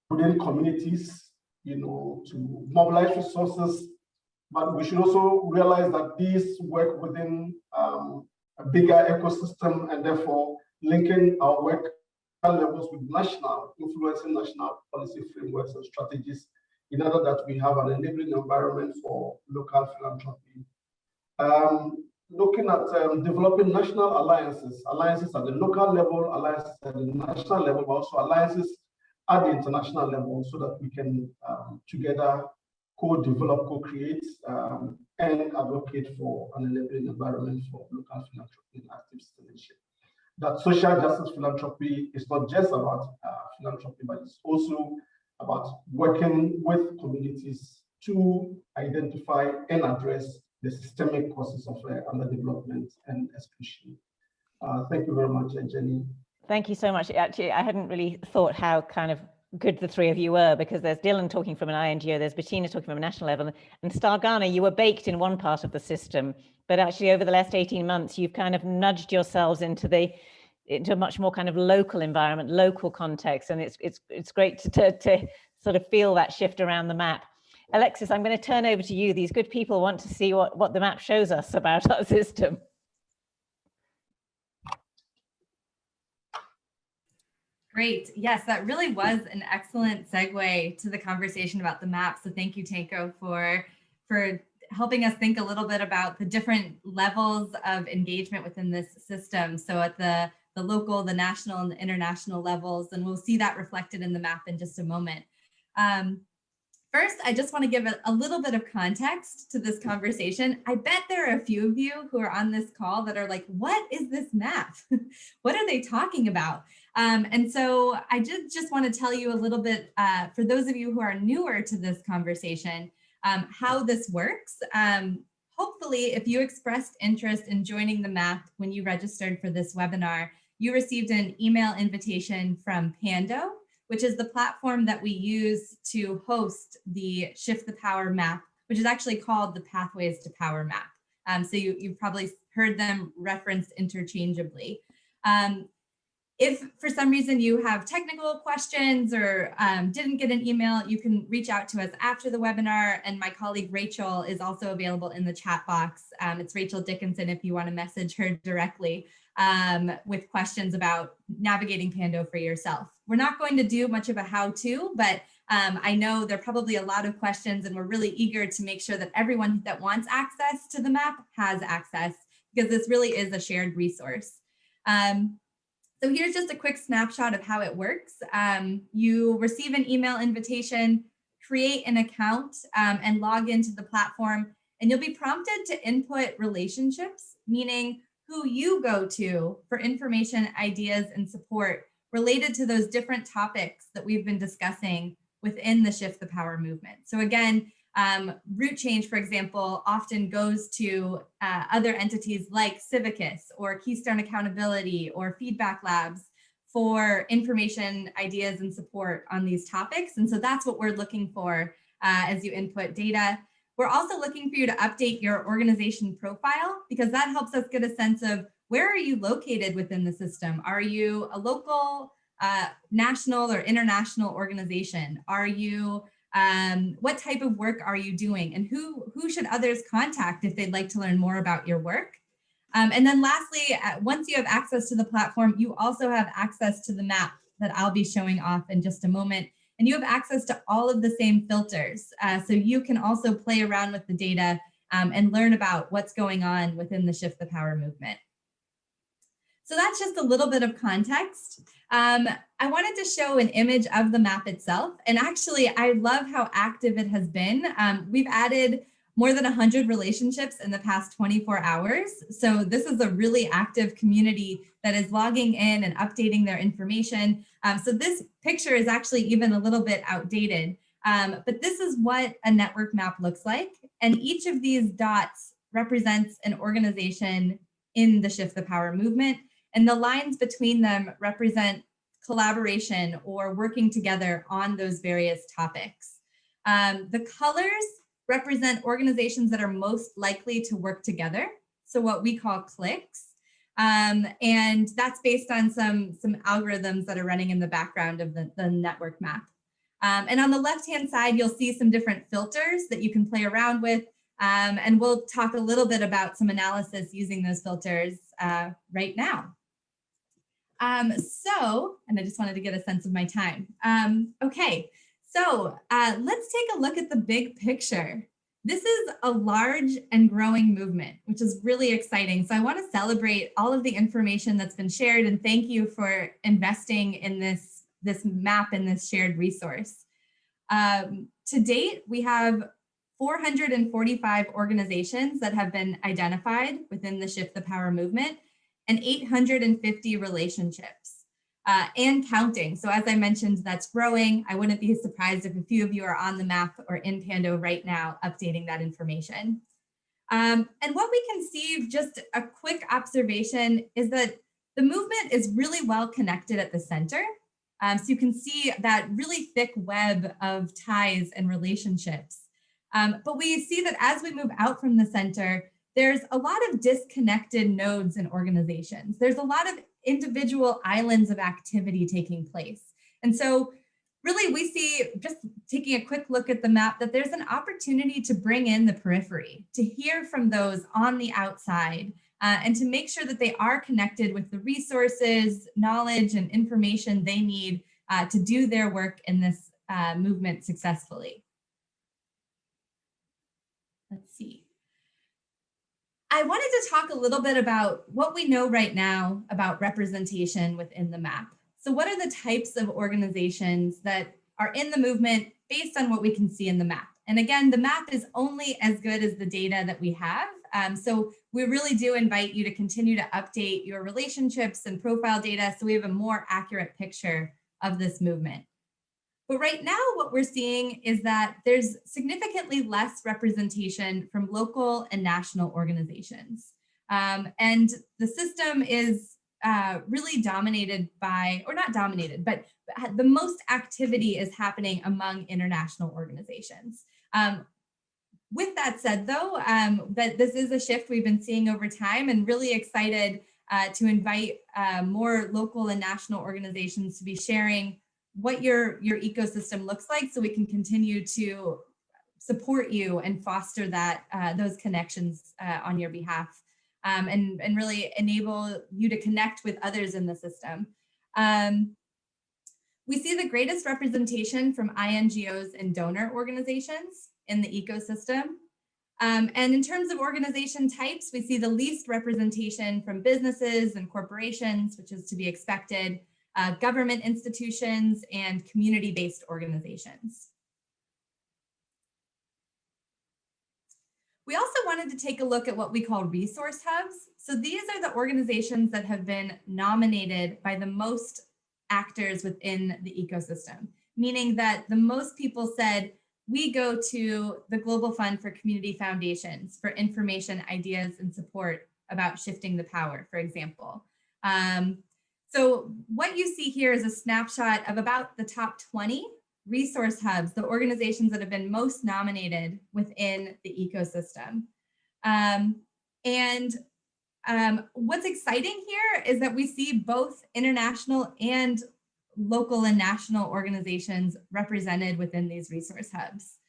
within communities, to mobilize resources, but we should also realize that these work within a bigger ecosystem, and therefore linking our work levels with influencing national policy frameworks and strategies in order that we have an enabling environment for local philanthropy. Looking at developing national alliances at the local level, alliances at the national level, but also alliances at the international level, so that we can together co-develop, co-create, and advocate for an enabling environment for local philanthropy and active citizenship. That social justice philanthropy is not just about philanthropy, but it's also about working with communities to identify and address the systemic causes of underdevelopment and exclusion. Thank you very much, Jenny. Thank you so much. Actually, I hadn't really thought how kind of good the three of you were, because there's Dylan talking from an INGO, there's Bettina talking from a national level, and Stargana, you were baked in one part of the system, but actually over the last 18 months, you've kind of nudged yourselves into a much more kind of local environment, local context, and it's great to sort of feel that shift around the map. Alexis, I'm going to turn over to you. These good people want to see what the map shows us about our system. Great. Yes, that really was an excellent segue to the conversation about the map. So thank you, Tanko, for helping us think a little bit about the different levels of engagement within this system. So at the local, the national, and the international levels, and we'll see that reflected in the map in just a moment. First, I just want to give a little bit of context to this conversation. I bet there are a few of you who are on this call that are like, what is this map? What are they talking about? And so I just want to tell you a little bit, for those of you who are newer to this conversation, how this works. Hopefully, if you expressed interest in joining the map when you registered for this webinar, you received an email invitation from Pando, which is the platform that we use to host the ShiftThe Power map, which is actually called the Pathways to Power map. So you've probably heard them referenced interchangeably. If for some reason you have technical questions or didn't get an email, you can reach out to us after the webinar, and my colleague Rachel is also available in the chat box. It's Rachel Dickinson if you want to message her directly with questions about navigating Pando for yourself. We're not going to do much of a how-to, but I know there are probably a lot of questions, and we're really eager to make sure that everyone that wants access to the map has access, because this really is a shared resource. So here's just a quick snapshot of how it works. You receive an email invitation, create an account, and log into the platform, and you'll be prompted to input relationships, meaning who you go to for information, ideas, and support related to those different topics that we've been discussing within the ShiftThe Power movement. So again, Root Change, for example, often goes to other entities like Civicus or Keystone Accountability or Feedback Labs for information, ideas, and support on these topics. And so that's what we're looking for as you input data. We're also looking for you to update your organization profile, because that helps us get a sense of where are you located within the system? Are you a local, national, or international organization? Are you what type of work are you doing, and who should others contact if they'd like to learn more about your work? And then lastly, once you have access to the platform, you also have access to the map that I'll be showing off in just a moment. And you have access to all of the same filters. So you can also play around with the data and learn about what's going on within the ShiftThe Power movement. So that's just a little bit of context. I wanted to show an image of the map itself. And actually, I love how active it has been. We've added more than 100 relationships in the past 24 hours. So this is a really active community that is logging in and updating their information. So this picture is actually even a little bit outdated. But this is what a network map looks like. And each of these dots represents an organization in the ShiftThe Power movement. And the lines between them represent collaboration or working together on those various topics. The colors represent organizations that are most likely to work together, so what we call cliques. And that's based on some algorithms that are running in the background of the network map. And on the left-hand side, you'll see some different filters that you can play around with. And we'll talk a little bit about some analysis using those filters right now. And I just wanted to get a sense of my time. Okay, so let's take a look at the big picture. This is a large and growing movement, which is really exciting. So I want to celebrate all of the information that's been shared and thank you for investing in this map and this shared resource. To date, we have 445 organizations that have been identified within the Shift the Power movement and 850 relationships and counting. So as I mentioned, that's growing. I wouldn't be surprised if a few of you are on the map or in Pando right now updating that information. And what we can see, just a quick observation, is that the movement is really well connected at the center. So you can see that really thick web of ties and relationships. But we see that as we move out from the center, there's a lot of disconnected nodes and organizations. There's a lot of individual islands of activity taking place. And so really we see, just taking a quick look at the map, that there's an opportunity to bring in the periphery, to hear from those on the outside, and to make sure that they are connected with the resources, knowledge, and information they need to do their work in this movement successfully. Let's see. I wanted to talk a little bit about what we know right now about representation within the map. So what are the types of organizations that are in the movement based on what we can see in the map? And again, the map is only as good as the data that we have. So we really do invite you to continue to update your relationships and profile data so we have a more accurate picture of this movement. But right now, what we're seeing is that there's significantly less representation from local and national organizations. And the system is really dominated by, or not dominated, but the most activity is happening among international organizations. With that said, though, that this is a shift we've been seeing over time, and really excited to invite more local and national organizations to be sharing what your ecosystem looks like, so we can continue to support you and foster that those connections on your behalf, and really enable you to connect with others in the system. We see the greatest representation from INGOs and donor organizations in the ecosystem. And in terms of organization types, we see the least representation from businesses and corporations, which is to be expected, government institutions, and community-based organizations. We also wanted to take a look at what we call resource hubs. So these are the organizations that have been nominated by the most actors within the ecosystem, meaning that the most people said, we go to the Global Fund for Community Foundations for information, ideas, and support about shifting the power, for example. So what you see here is a snapshot of about the top 20 resource hubs, the organizations that have been most nominated within the ecosystem. What's exciting here is that we see both international and local and national organizations represented within these resource hubs.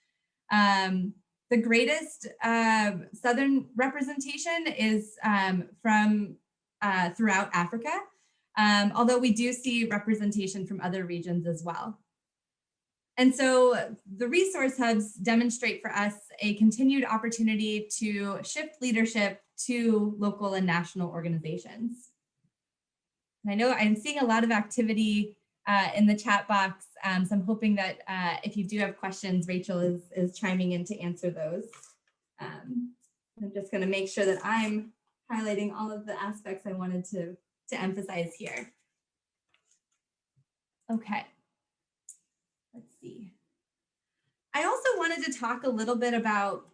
The greatest Southern representation is from throughout Africa, although we do see representation from other regions as well. And so the resource hubs demonstrate for us a continued opportunity to shift leadership to local and national organizations. And I know I'm seeing a lot of activity in the chat box, so I'm hoping that if you do have questions, Rachel is chiming in to answer those. I'm just going to make sure that I'm highlighting all of the aspects I wanted to emphasize here. Okay, let's see. I also wanted to talk a little bit about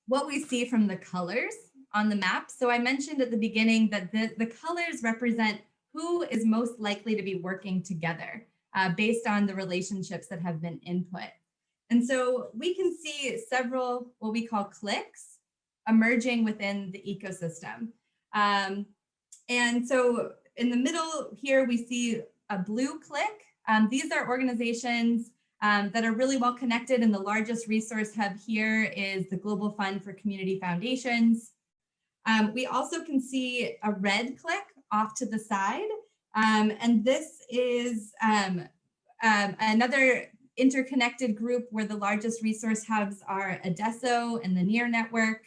what we see from the colors on the map. So I mentioned at the beginning that the colors represent who is most likely to be working together based on the relationships that have been input. And so we can see several what we call cliques emerging within the ecosystem. And so in the middle here, we see a blue clique. These are organizations that are really well connected, and the largest resource hub here is the Global Fund for Community Foundations. We also can see a red clique off to the side, and this is another interconnected group where the largest resource hubs are Adesso and the NEAR network.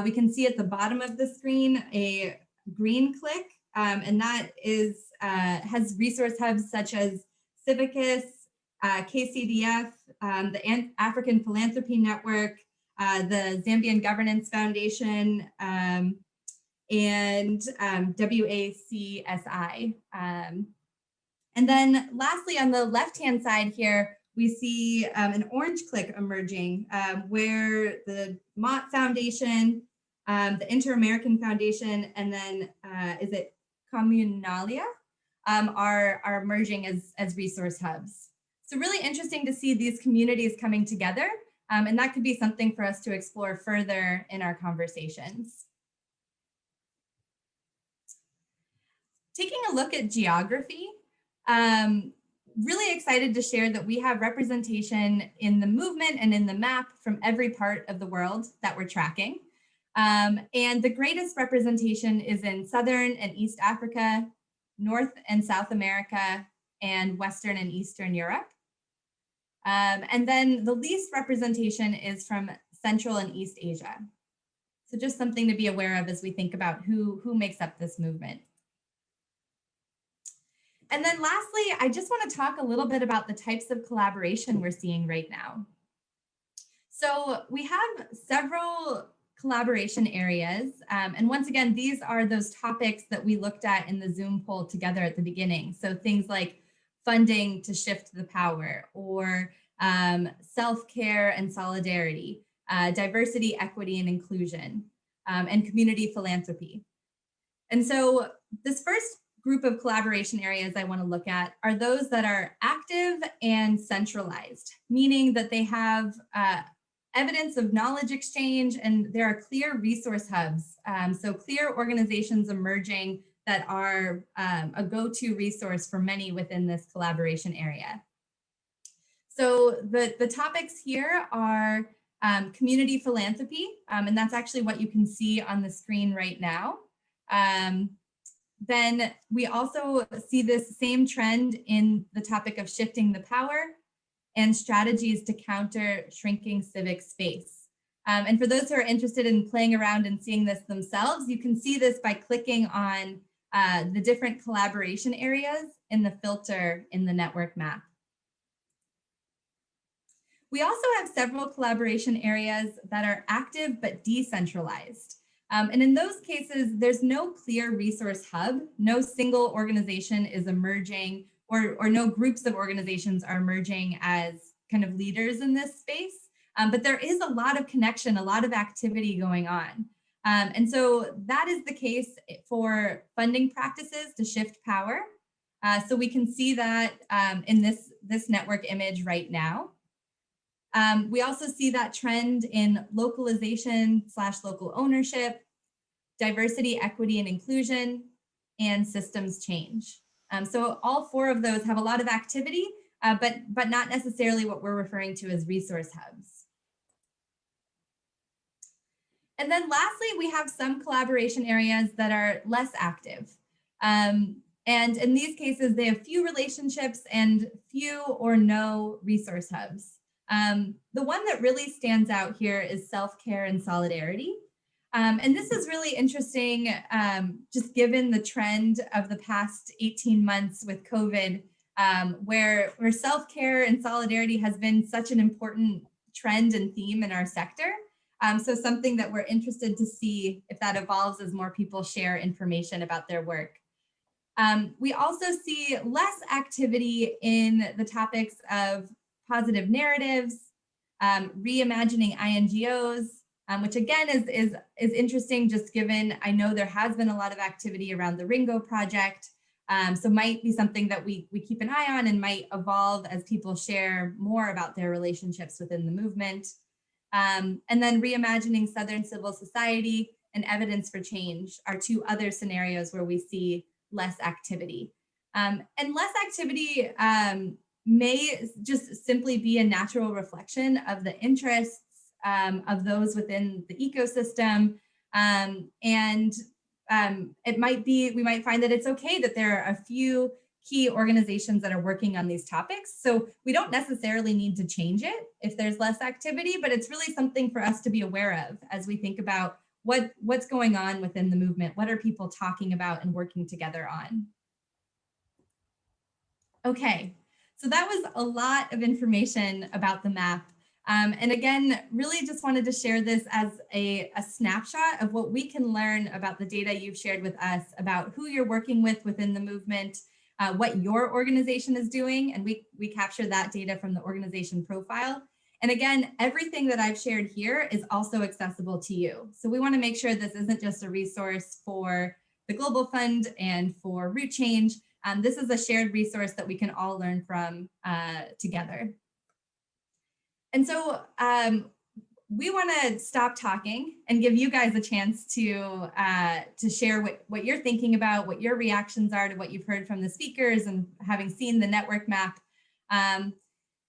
We can see at the bottom of the screen a green clique, and that is has resource hubs such as Civicus, KCDF, the African Philanthropy Network, the Zambian Governance Foundation, and WACSI. And then lastly, on the left-hand side here, we see an orange clique emerging where the Mott Foundation, the Inter-American Foundation, and then is it Communalia are emerging as resource hubs. So really interesting to see these communities coming together, and that could be something for us to explore further in our conversations. Taking a look at geography, really excited to share that we have representation in the movement and in the map from every part of the world that we're tracking. And the greatest representation is in Southern and East Africa, North and South America, and Western and Eastern Europe. And then the least representation is from Central and East Asia. So just something to be aware of as we think about who makes up this movement. And then lastly, I just want to talk a little bit about the types of collaboration we're seeing right now. So we have several collaboration areas. And once again, these are those topics that we looked at in the Zoom poll together at the beginning. So things like funding to shift the power, or self-care and solidarity, diversity, equity, and inclusion, and community philanthropy. And so this first group of collaboration areas I want to look at are those that are active and centralized, meaning that they have evidence of knowledge exchange, and there are clear resource hubs. So clear organizations emerging that are a go-to resource for many within this collaboration area. So the topics here are community philanthropy, and that's actually what you can see on the screen right now. Then we also see this same trend in the topic of shifting the power and strategies to counter shrinking civic space. And for those who are interested in playing around and seeing this themselves, you can see this by clicking on the different collaboration areas in the filter in the network map. We also have several collaboration areas that are active but decentralized. And in those cases, there's no clear resource hub, no single organization is emerging, or no groups of organizations are emerging as kind of leaders in this space. But there is a lot of connection, a lot of activity going on. And so that is the case for funding practices to shift power. So we can see that in this network image right now. We also see that trend in localization / local ownership, diversity, equity, and inclusion, and systems change. So all four of those have a lot of activity, but not necessarily what we're referring to as resource hubs. And then lastly, we have some collaboration areas that are less active. And in these cases, they have few relationships and few or no resource hubs. The one that really stands out here is self-care and solidarity. And this is really interesting, just given the trend of the past 18 months with COVID, where self-care and solidarity has been such an important trend and theme in our sector. So something that we're interested to see if that evolves as more people share information about their work. We also see less activity in the topics of positive narratives, reimagining INGOs, which again is interesting just given I know there has been a lot of activity around the Ringo project, So might be something that we keep an eye on and might evolve as people share more about their relationships within the movement. And then reimagining Southern civil society and evidence for change are two other scenarios where we see less activity. And less activity may just simply be a natural reflection of the interests of those within the ecosystem. It might be, we might find that it's okay that there are a few key organizations that are working on these topics. So we don't necessarily need to change it if there's less activity, but it's really something for us to be aware of as we think about what's going on within the movement. What are people talking about and working together on? Okay, so that was a lot of information about the map. And again, really just wanted to share this as a snapshot of what we can learn about the data you've shared with us about who you're working with within the movement, what your organization is doing, and we capture that data from the organization profile. And again, everything that I've shared here is also accessible to you. So we want to make sure this isn't just a resource for the Global Fund and for Root Change. This is a shared resource that we can all learn from together. And so we want to stop talking and give you guys a chance to share what you're thinking about, what your reactions are to what you've heard from the speakers and having seen the network map.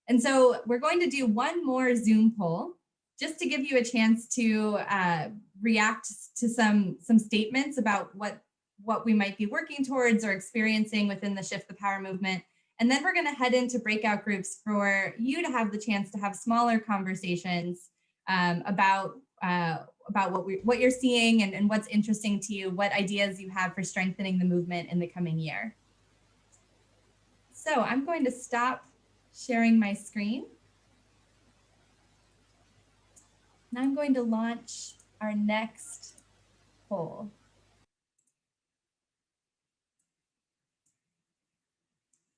And so we're going to do one more Zoom poll just to give you a chance to react to some statements about what we might be working towards or experiencing within the Shift the Power movement. And then we're going to head into breakout groups for you to have the chance to have smaller conversations about what you're seeing and what's interesting to you, what ideas you have for strengthening the movement in the coming year. So I'm going to stop sharing my screen. And I'm going to launch our next poll.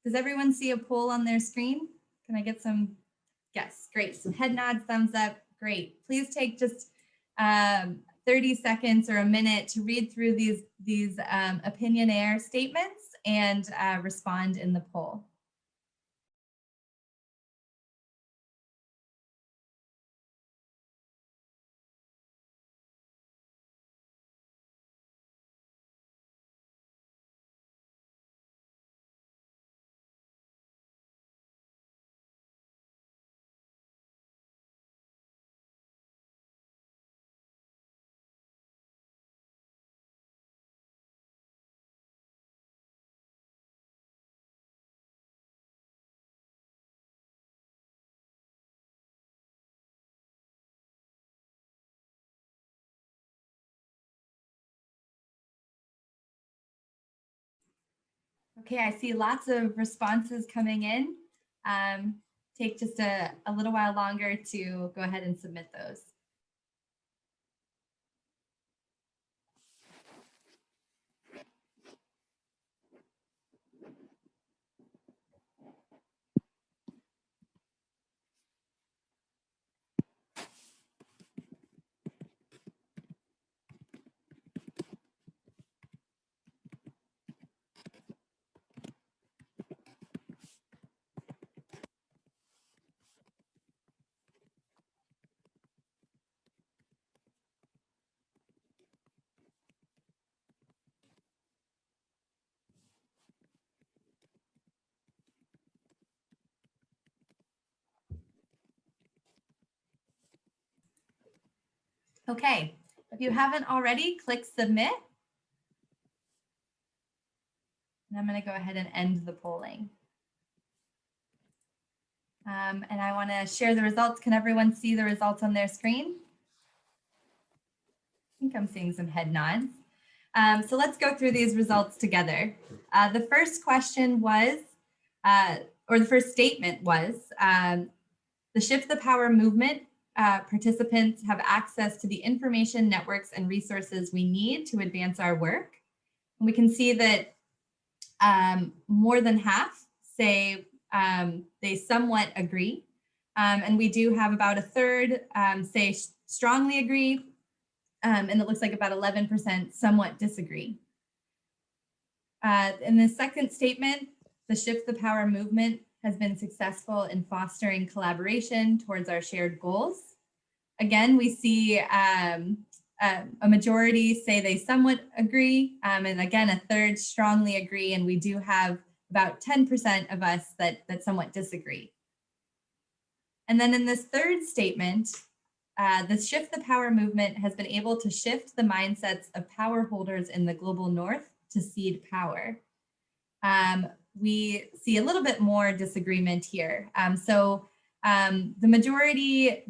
Does everyone see a poll on their screen? Can I get some? Yes, great. Some head nods, thumbs up, great. Please take just 30 seconds or a minute to read through these opinionaire statements and respond in the poll. Okay, I see lots of responses coming in. Take just a little while longer to go ahead and submit those. Okay, if you haven't already, click submit. And I'm going to go ahead and end the polling. And I want to share the results. Can everyone see the results on their screen? I think I'm seeing some head nods. So let's go through these results together. The first question was, or the first statement was, the Shift the Power movement participants have access to the information, networks, and resources we need to advance our work. And we can see that more than half say they somewhat agree. And we do have about a third say strongly agree. And it looks like about 11% somewhat disagree. In the second statement, the Shift the Power movement has been successful in fostering collaboration towards our shared goals. Again, we see a majority say they somewhat agree, and again, a third strongly agree, and we do have about 10% of us that somewhat disagree. And then in this third statement, the Shift the Power movement has been able to shift the mindsets of power holders in the global north to cede power. We see a little bit more disagreement here. So the majority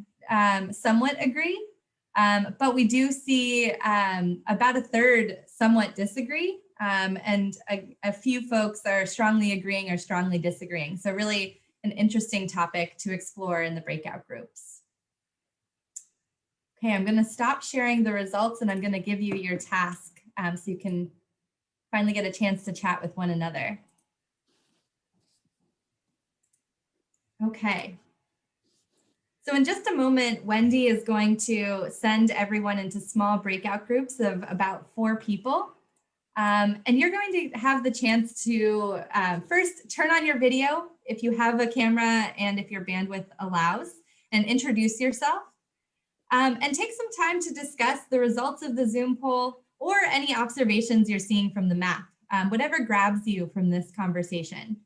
somewhat agree, but we do see about a third somewhat disagree, and a few folks are strongly agreeing or strongly disagreeing. So really an interesting topic to explore in the breakout groups. Okay, I'm going to stop sharing the results and I'm going to give you your task so you can finally get a chance to chat with one another. Okay. So in just a moment, Wendy is going to send everyone into small breakout groups of about 4 people. And you're going to have the chance to first turn on your video if you have a camera and if your bandwidth allows, and introduce yourself. And take some time to discuss the results of the Zoom poll or any observations you're seeing from the map, whatever grabs you from this conversation.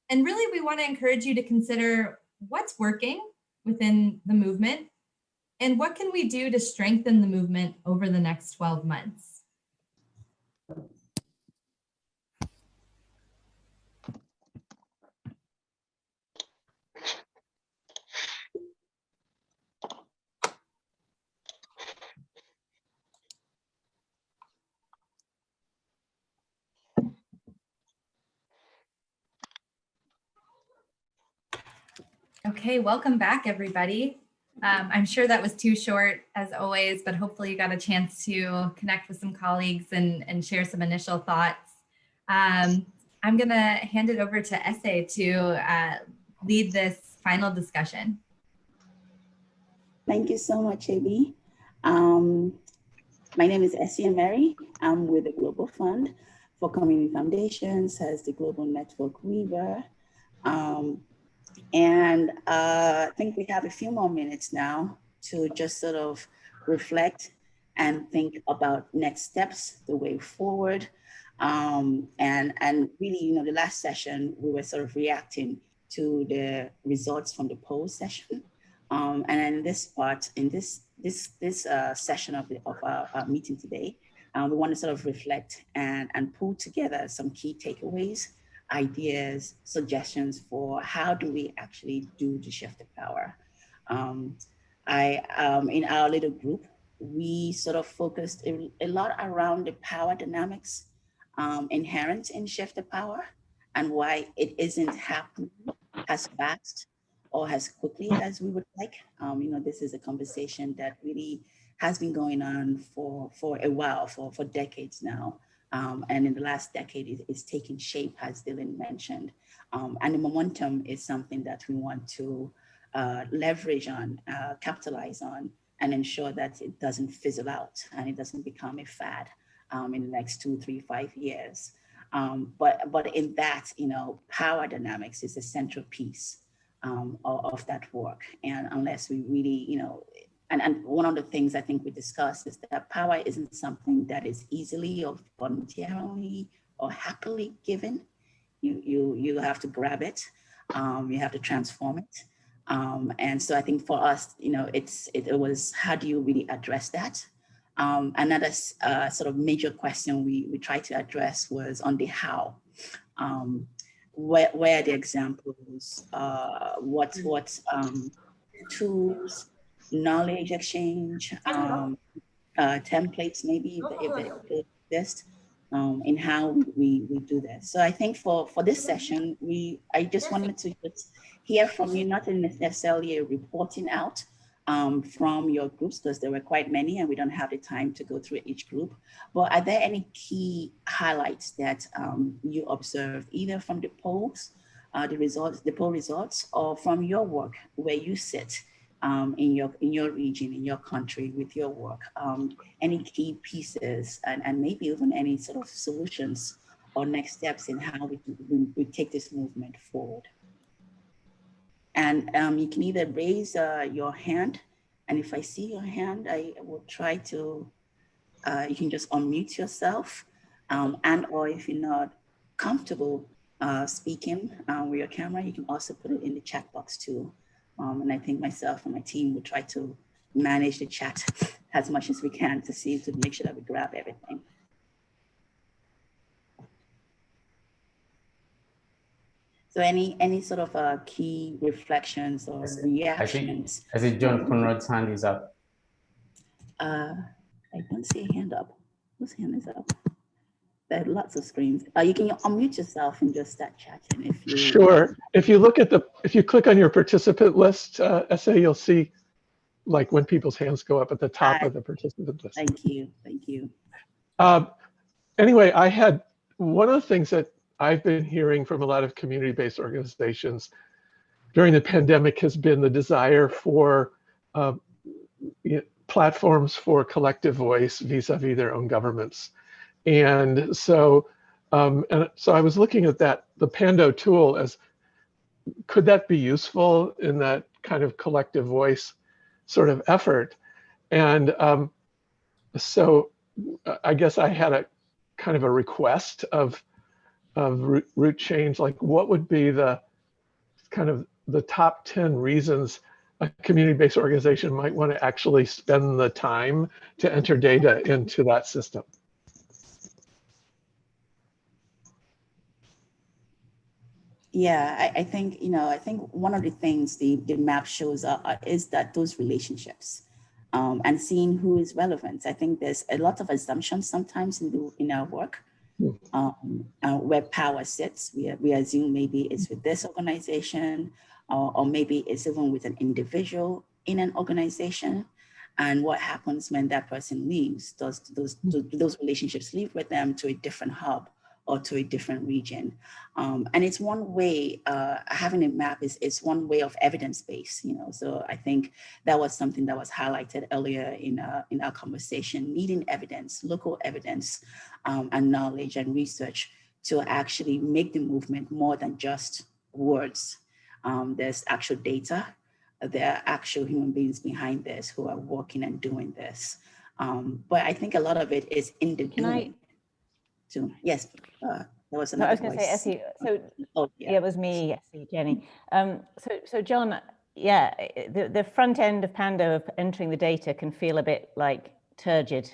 And really, we want to encourage you to consider what's working within the movement and what can we do to strengthen the movement over the next 12 months. Okay, welcome back, everybody. I'm sure that was too short, as always, but hopefully you got a chance to connect with some colleagues and share some initial thoughts. I'm going to hand it over to Essay to lead this final discussion. Thank you so much, AB. My name is Essie Mary. I'm with the Global Fund for Community Foundations as the Global Network Weaver. I think we have a few more minutes now to just sort of reflect and think about next steps, the way forward. And really, you know, the last session, we were sort of reacting to the results from the poll session. And in this part, in this session of our meeting today, we want to sort of reflect and pull together some key takeaways, ideas, suggestions for how do we actually do the shift of power. In our little group, we sort of focused a lot around the power dynamics inherent in shift of power and why it isn't happening as fast or as quickly as we would like. You know, this is a conversation that really has been going on for a while, for decades now. And in the last decade, it's taken shape, as Dylan mentioned. And the momentum is something that we want to leverage on, capitalize on, and ensure that it doesn't fizzle out and it doesn't become a fad in the next 2, 3, 5 years. But in that, you know, power dynamics is a central piece of that work. And unless we really, you know, and one of the things I think we discussed is that power isn't something that is easily or voluntarily or happily given. You have to grab it, you have to transform it. And so I think for us, you know, it was how do you really address that? Another sort of major question we tried to address was on the how. Where are the examples? What tools, knowledge exchange, templates maybe if they exist in how we do this. So I think for this session, I just wanted to just hear from you, not necessarily a reporting out from your groups, because there were quite many and we don't have the time to go through each group. But are there any key highlights that you observed either from the polls, the poll results, or from your work where you sit in your region, in your country with your work? Any key pieces and maybe even any sort of solutions or next steps in how we take this movement forward. And you can either raise your hand, and if I see your hand, I will try to, you can just unmute yourself, and or if you're not comfortable speaking with your camera, you can also put it in the chat box too. And I think myself and my team will try to manage the chat as much as we can to see, to make sure that we grab everything. So any sort of key reflections or reactions? I see John Conrad's hand is up. I don't see a hand up. Whose hand is up? There are lots of screens. You can unmute yourself and just start chatting if you. Sure. If you look at if you click on your participant list, SA, you'll see like when people's hands go up at the top of the participant list. Thank you. Thank you. Anyway, I had one of the things that I've been hearing from a lot of community-based organizations during the pandemic has been the desire for platforms for collective voice vis-a-vis their own governments. And so I was looking at the Pando tool as, could that be useful in that kind of collective voice sort of effort? And so I guess I had a kind of a request of root change, like what would be the kind of the top 10 reasons a community-based organization might want to actually spend the time to enter data into that system. Yeah, I think, I think one of the things the map shows is that those relationships and seeing who is relevant. I think there's a lot of assumptions sometimes in our work where power sits. We assume maybe it's with this organization or maybe it's even with an individual in an organization. And what happens when that person leaves? Do those relationships leave with them to a different hub or to a different region? And it's one way, having a map is one way of evidence base, so I think that was something that was highlighted earlier in our conversation, needing evidence, local evidence and knowledge and research to actually make the movement more than just words. There's actual data. There are actual human beings behind this who are working and doing this. But I think a lot of it is in the doing. So, yes, there was another I was going to say, Essie, so yeah, it was me, Essie, Jenny. So John, yeah, the front end of Pando of entering the data can feel a bit like turgid,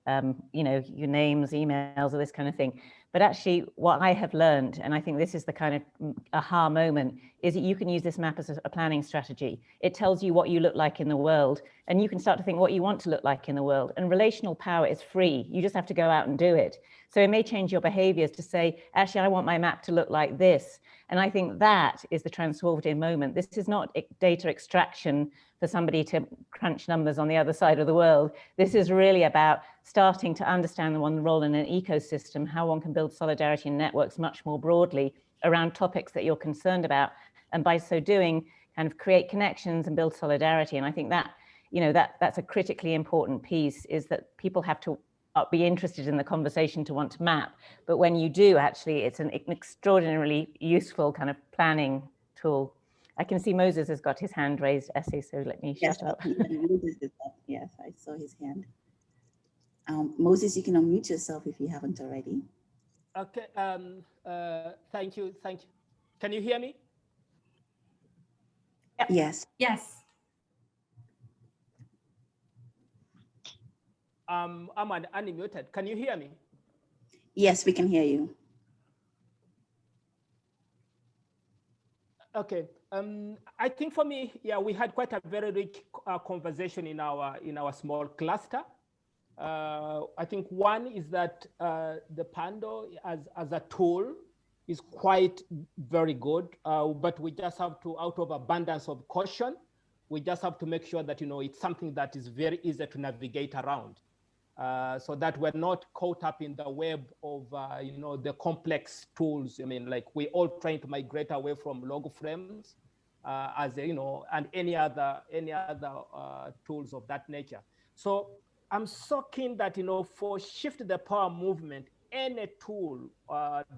your names, emails, or this kind of thing. But actually what I have learned, and I think this is the kind of aha moment, is that you can use this map as a planning strategy. It tells you what you look like in the world, and you can start to think what you want to look like in the world. And relational power is free. You just have to go out and do it. So it may change your behaviors to say, actually, I want my map to look like this. And I think that is the transformative moment. This is not data extraction for somebody to crunch numbers on the other side of the world. This is really about starting to understand one role in an ecosystem, how one can build solidarity in networks much more broadly around topics that you're concerned about. And by so doing, kind of create connections and build solidarity. And I think that, that's a critically important piece, is that people have to be interested in the conversation to want to map. But when you do, actually, it's an extraordinarily useful kind of planning tool. I can see Moses has got his hand raised, Essie, so let me shut up. Yes, I saw his hand. Moses, you can unmute yourself if you haven't already. Okay, thank you. Can you hear me? Yes. Yes. I'm unmuted. Can you hear me? Yes, we can hear you. Okay. I think for me, yeah, we had quite a very rich conversation in our small cluster. I think one is that the Pando as a tool is quite very good, but we just have to, out of abundance of caution, we just have to make sure that it's something that is very easy to navigate around, so that we're not caught up in the web of the complex tools. I mean, like we're all trying to migrate away from log frames, and any other tools of that nature. So I'm so keen that for ShiftThe Power movement, any tool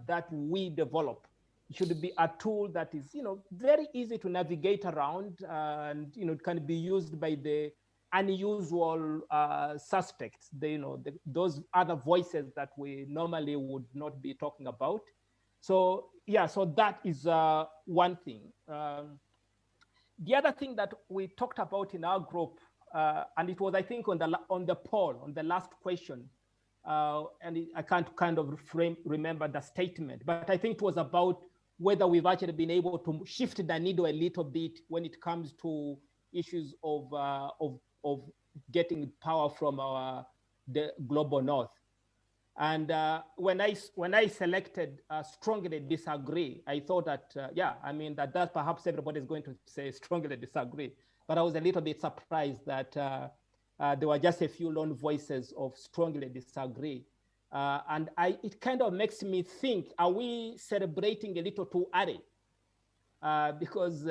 that we develop should be a tool that is, very easy to navigate around, and it can be used by the unusual suspects, those other voices that we normally would not be talking about. So yeah, so that is one thing. The other thing that we talked about in our group, and it was, I think, on the poll, on the last question, and I can't kind of remember the statement, but I think it was about whether we've actually been able to shift the needle a little bit when it comes to issues of getting power from the global north. And when I selected strongly disagree, I thought that, that perhaps everybody is going to say strongly disagree. But I was a little bit surprised that there were just a few lone voices of strongly disagree. And it kind of makes me think, are we celebrating a little too early? Because,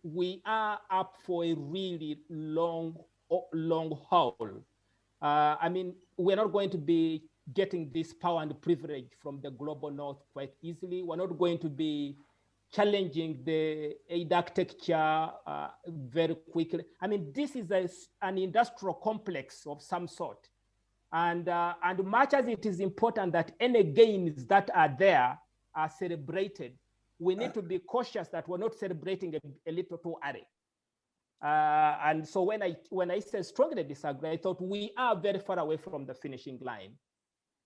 we are up for a really long haul. We're not going to be getting this power and privilege from the global north quite easily. We're not going to be challenging the aid architecture very quickly. This is an industrial complex of some sort. And much as it is important that any gains that are there are celebrated, we need to be cautious that we're not celebrating a little too early. And so when I said strongly disagree, I thought we are very far away from the finishing line,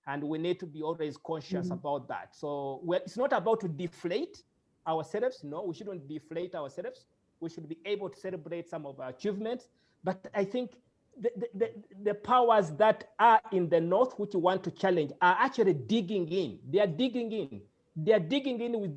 and we need to be always conscious about that. So it's not about to deflate ourselves. No, we shouldn't deflate ourselves. We should be able to celebrate some of our achievements. But I think the powers that are in the north, which you want to challenge, are actually digging in. They are digging in. They are digging in with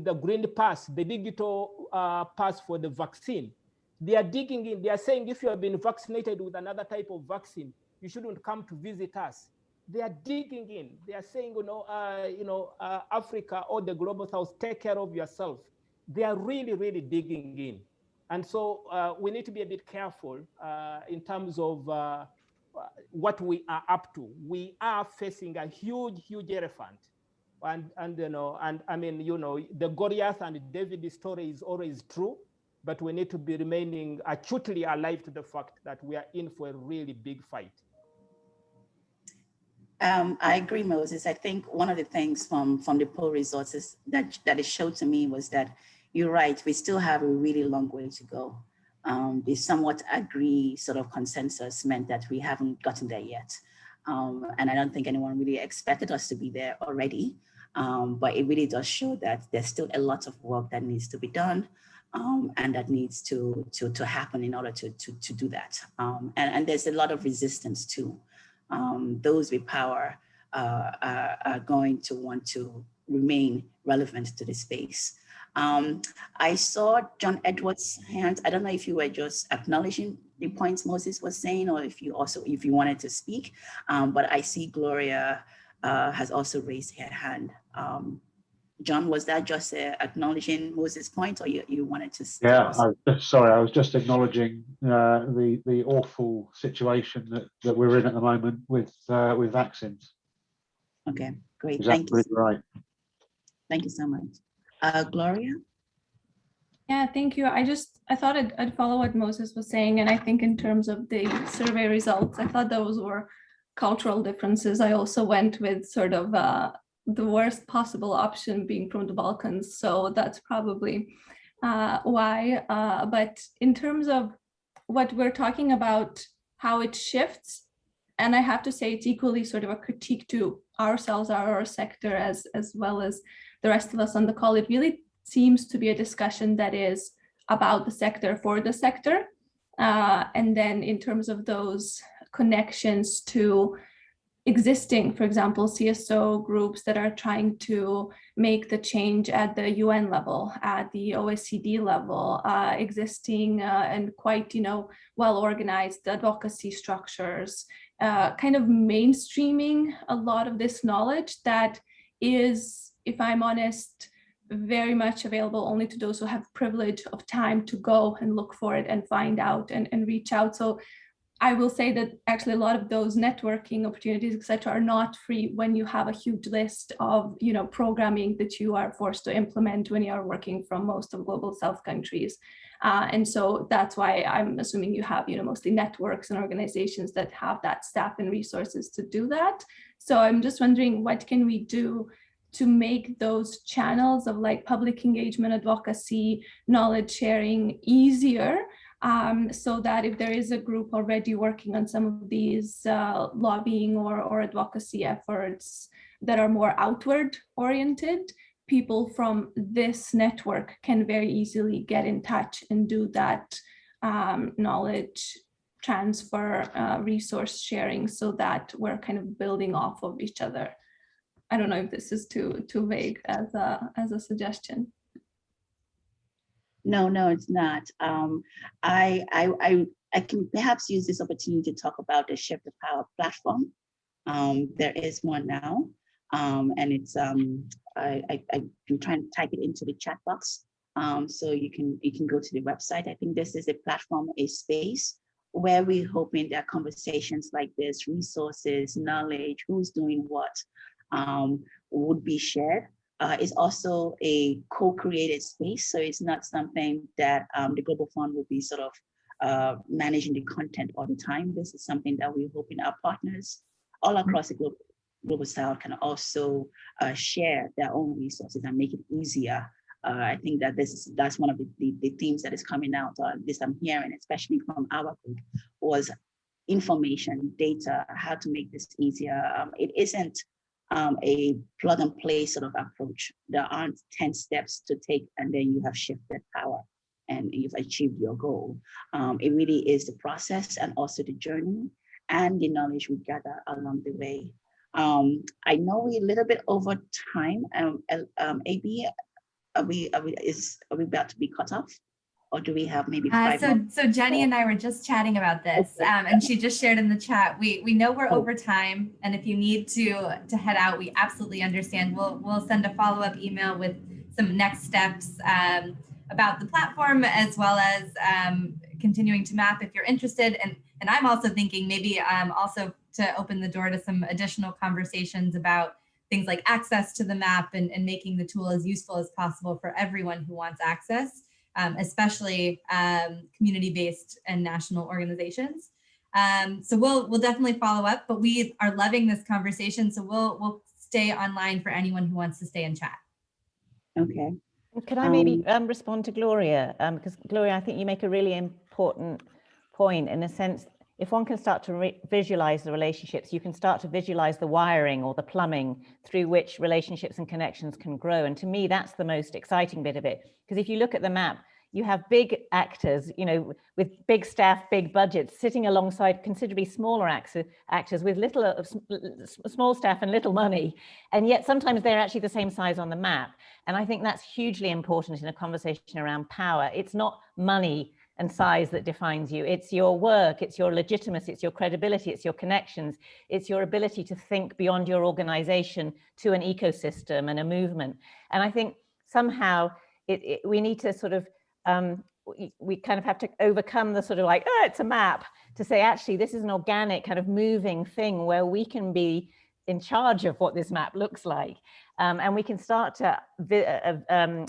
the green pass, the digital pass for the vaccine. They are digging in. They are saying if you have been vaccinated with another type of vaccine, you shouldn't come to visit us. They are digging in. They are saying, Africa or the global south, take care of yourself. They are really, really digging in. And so we need to be a bit careful in terms of what we are up to. We are facing a huge, huge elephant. And the Goliath and David story is always true, but we need to be remaining acutely alive to the fact that we are in for a really big fight. I agree, Moses. I think one of the things from the poll results is that it showed to me was that you're right, we still have a really long way to go. The somewhat agree sort of consensus meant that we haven't gotten there yet. And I don't think anyone really expected us to be there already. But it really does show that there's still a lot of work that needs to be done, and that needs to happen in order to do that. And there's a lot of resistance too. Those with power are going to want to remain relevant to the space. I saw John Edwards' hand. I don't know if you were just acknowledging the points Moses was saying, or if you wanted to speak, but I see Gloria has also raised her hand. John, was that just acknowledging Moses' point, or you wanted to speak? Yeah, I was just acknowledging the awful situation that we're in at the moment with vaccines. Okay, great. Exactly. Thank you. Right. Thank you so much. Gloria? Yeah, thank you. I thought I'd follow what Moses was saying, and I think in terms of the survey results, I thought those were cultural differences. I also went with sort of the worst possible option being from the Balkans, so that's probably why. But in terms of what we're talking about, how it shifts, and I have to say it's equally sort of a critique to ourselves, our sector, as well as the rest of us on the call. It really seems to be a discussion that is about the sector for the sector. And then in terms of those connections to existing, for example, CSO groups that are trying to make the change at the UN level, at the OECD level, existing and quite, well-organized advocacy structures, kind of mainstreaming a lot of this knowledge that is, if I'm honest, very much available only to those who have privilege of time to go and look for it and find out and reach out. So I will say that actually a lot of those networking opportunities, etc., are not free when you have a huge list of, you know, programming that you are forced to implement when you are working from most of global South countries. And so that's why I'm assuming you have, you know, mostly networks and organizations that have that staff and resources to do that. So I'm just wondering, what can we do to make those channels of like public engagement, advocacy, knowledge sharing easier, so that if there is a group already working on some of these lobbying or advocacy efforts that are more outward oriented, people from this network can very easily get in touch and do that knowledge transfer, resource sharing, so that we're kind of building off of each other. I don't know if this is too vague as a suggestion. No, it's not. I can perhaps use this opportunity to talk about the ShiftThe Power platform. There is one now, and it's I'm trying to type it into the chat box, so you can go to the website. I think this is a platform, a space where we're hoping that conversations like this, resources, knowledge, who's doing what, would be shared. It's also a co-created space, so it's not something that the Global Fund will be sort of managing the content all the time. This is something that we're hoping our partners all across the global South can also share their own resources and make it easier. I think that that's one of the themes that is coming out, this I'm hearing, especially from our group, was information, data, how to make this easier. It isn't a plug and play sort of approach. There aren't 10 steps to take and then you have ShiftThe Power and you've achieved your goal. It really is the process and also the journey and the knowledge we gather along the way. I know we're a little bit over time. AB, are we about to be cut off? Or do we have maybe 5 more? So Jenny and I were just chatting about this, and she just shared in the chat. We know we're over time, and if you need to head out, we absolutely understand. We'll send a follow-up email with some next steps about the platform, as well as continuing to map if you're interested. And I'm also thinking maybe also to open the door to some additional conversations about things like access to the map and making the tool as useful as possible for everyone who wants access. Especially community-based and national organizations. So we'll definitely follow up, but we are loving this conversation. So we'll stay online for anyone who wants to stay and chat. Okay. Could I maybe respond to Gloria? Because Gloria, I think you make a really important point in a sense. If one can start to visualize the relationships, you can start to visualize the wiring or the plumbing through which relationships and connections can grow. And to me, that's the most exciting bit of it. Because if you look at the map, you have big actors, you know, with big staff, big budgets, sitting alongside considerably smaller actors with small staff and little money. And yet sometimes they're actually the same size on the map. And I think that's hugely important in a conversation around power. It's not money and size that defines you. It's your work, it's your legitimacy, it's your credibility, it's your connections, it's your ability to think beyond your organization to an ecosystem and a movement. And I think somehow we need to sort of, we kind of have to overcome the sort of like, oh, it's a map, to say, actually, this is an organic kind of moving thing where we can be in charge of what this map looks like. And we can start to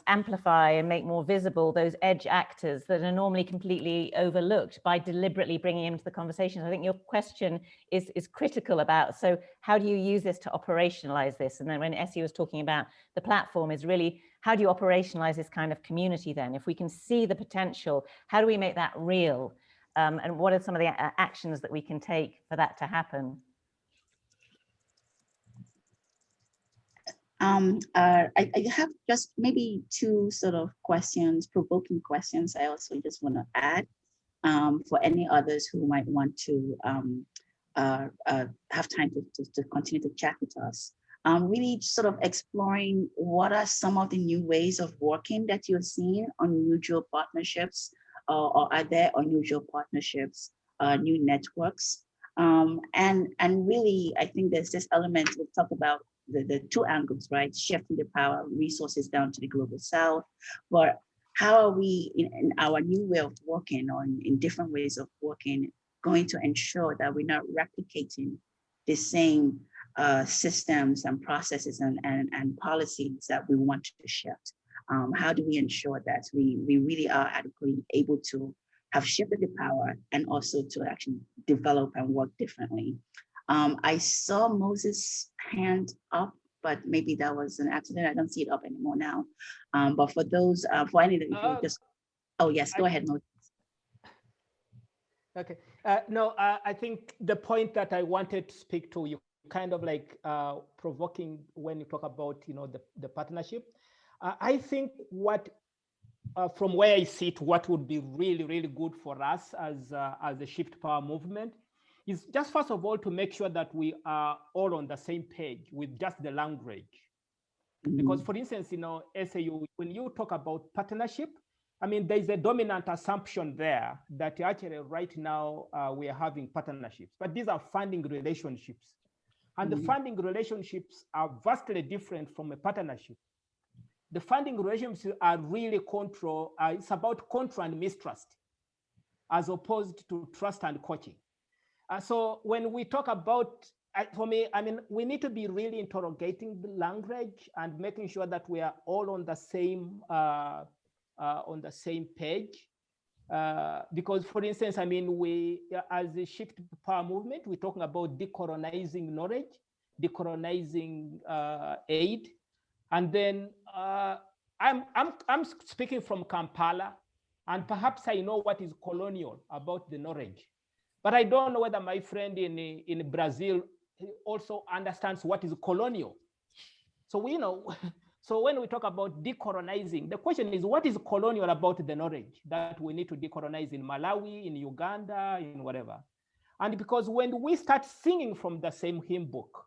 amplify and make more visible those edge actors that are normally completely overlooked by deliberately bringing them into the conversations. I think your question is critical about, so how do you use this to operationalize this? And then when Essie was talking about the platform, is really, how do you operationalize this kind of community then? If we can see the potential, how do we make that real? And what are some of the actions that we can take for that to happen? I have just maybe 2 sort of questions, provoking questions I also just want to add for any others who might want to have time to continue to chat with us. Really sort of exploring what are some of the new ways of working that you're seeing, unusual partnerships, or are there unusual partnerships, new networks? And really, I think there's this element we'll talk about, the 2 angles, right? Shifting the power, resources down to the global South. But how are we in our new way of working, or in different ways of working, going to ensure that we're not replicating the same systems and processes and policies that we want to shift? How do we ensure that we really are adequately able to have shifted the power and also to actually develop and work differently? I saw Moses' hand up, but maybe that was an accident. I don't see it up anymore now. But for those, for any of you, just, oh yes, go ahead, Moses. Okay, no, I think the point that I wanted to speak to, you kind of like provoking when you talk about, the partnership. I think what, from where I sit, what would be really, really good for us as the Shift Power movement is just first of all to make sure that we are all on the same page with just the language. Because for instance, SAU, when you talk about partnership, I mean, there's a dominant assumption there that actually right now we are having partnerships, but these are funding relationships. And the funding relationships are vastly different from a partnership. The funding relationships are really it's about control and mistrust, as opposed to trust and coaching. So when we talk about, for me, I mean, we need to be really interrogating the language and making sure that we are all on the same page. Because for instance, I mean, we, as a Shift Power movement, we're talking about decolonizing knowledge, decolonizing aid. And then I'm speaking from Kampala, and perhaps I know what is colonial about the knowledge. But I don't know whether my friend in Brazil also understands what is colonial. So we know, so when we talk about decolonizing, the question is, what is colonial about the knowledge that we need to decolonize in Malawi, in Uganda, in whatever? And because when we start singing from the same hymn book,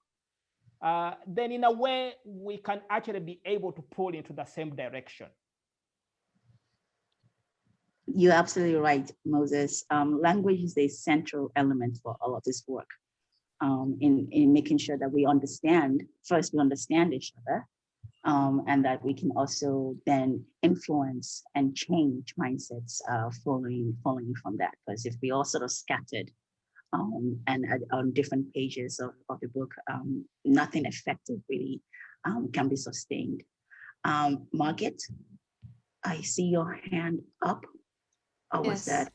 then in a way, we can actually be able to pull into the same direction. You're absolutely right, Moses. Language is a central element for all of this work, in making sure that we understand, first we understand each other, and that we can also then influence and change mindsets following from that. Because if we all sort of scattered and on different pages of the book, nothing effective really can be sustained. Margaret, I see your hand up. Or was that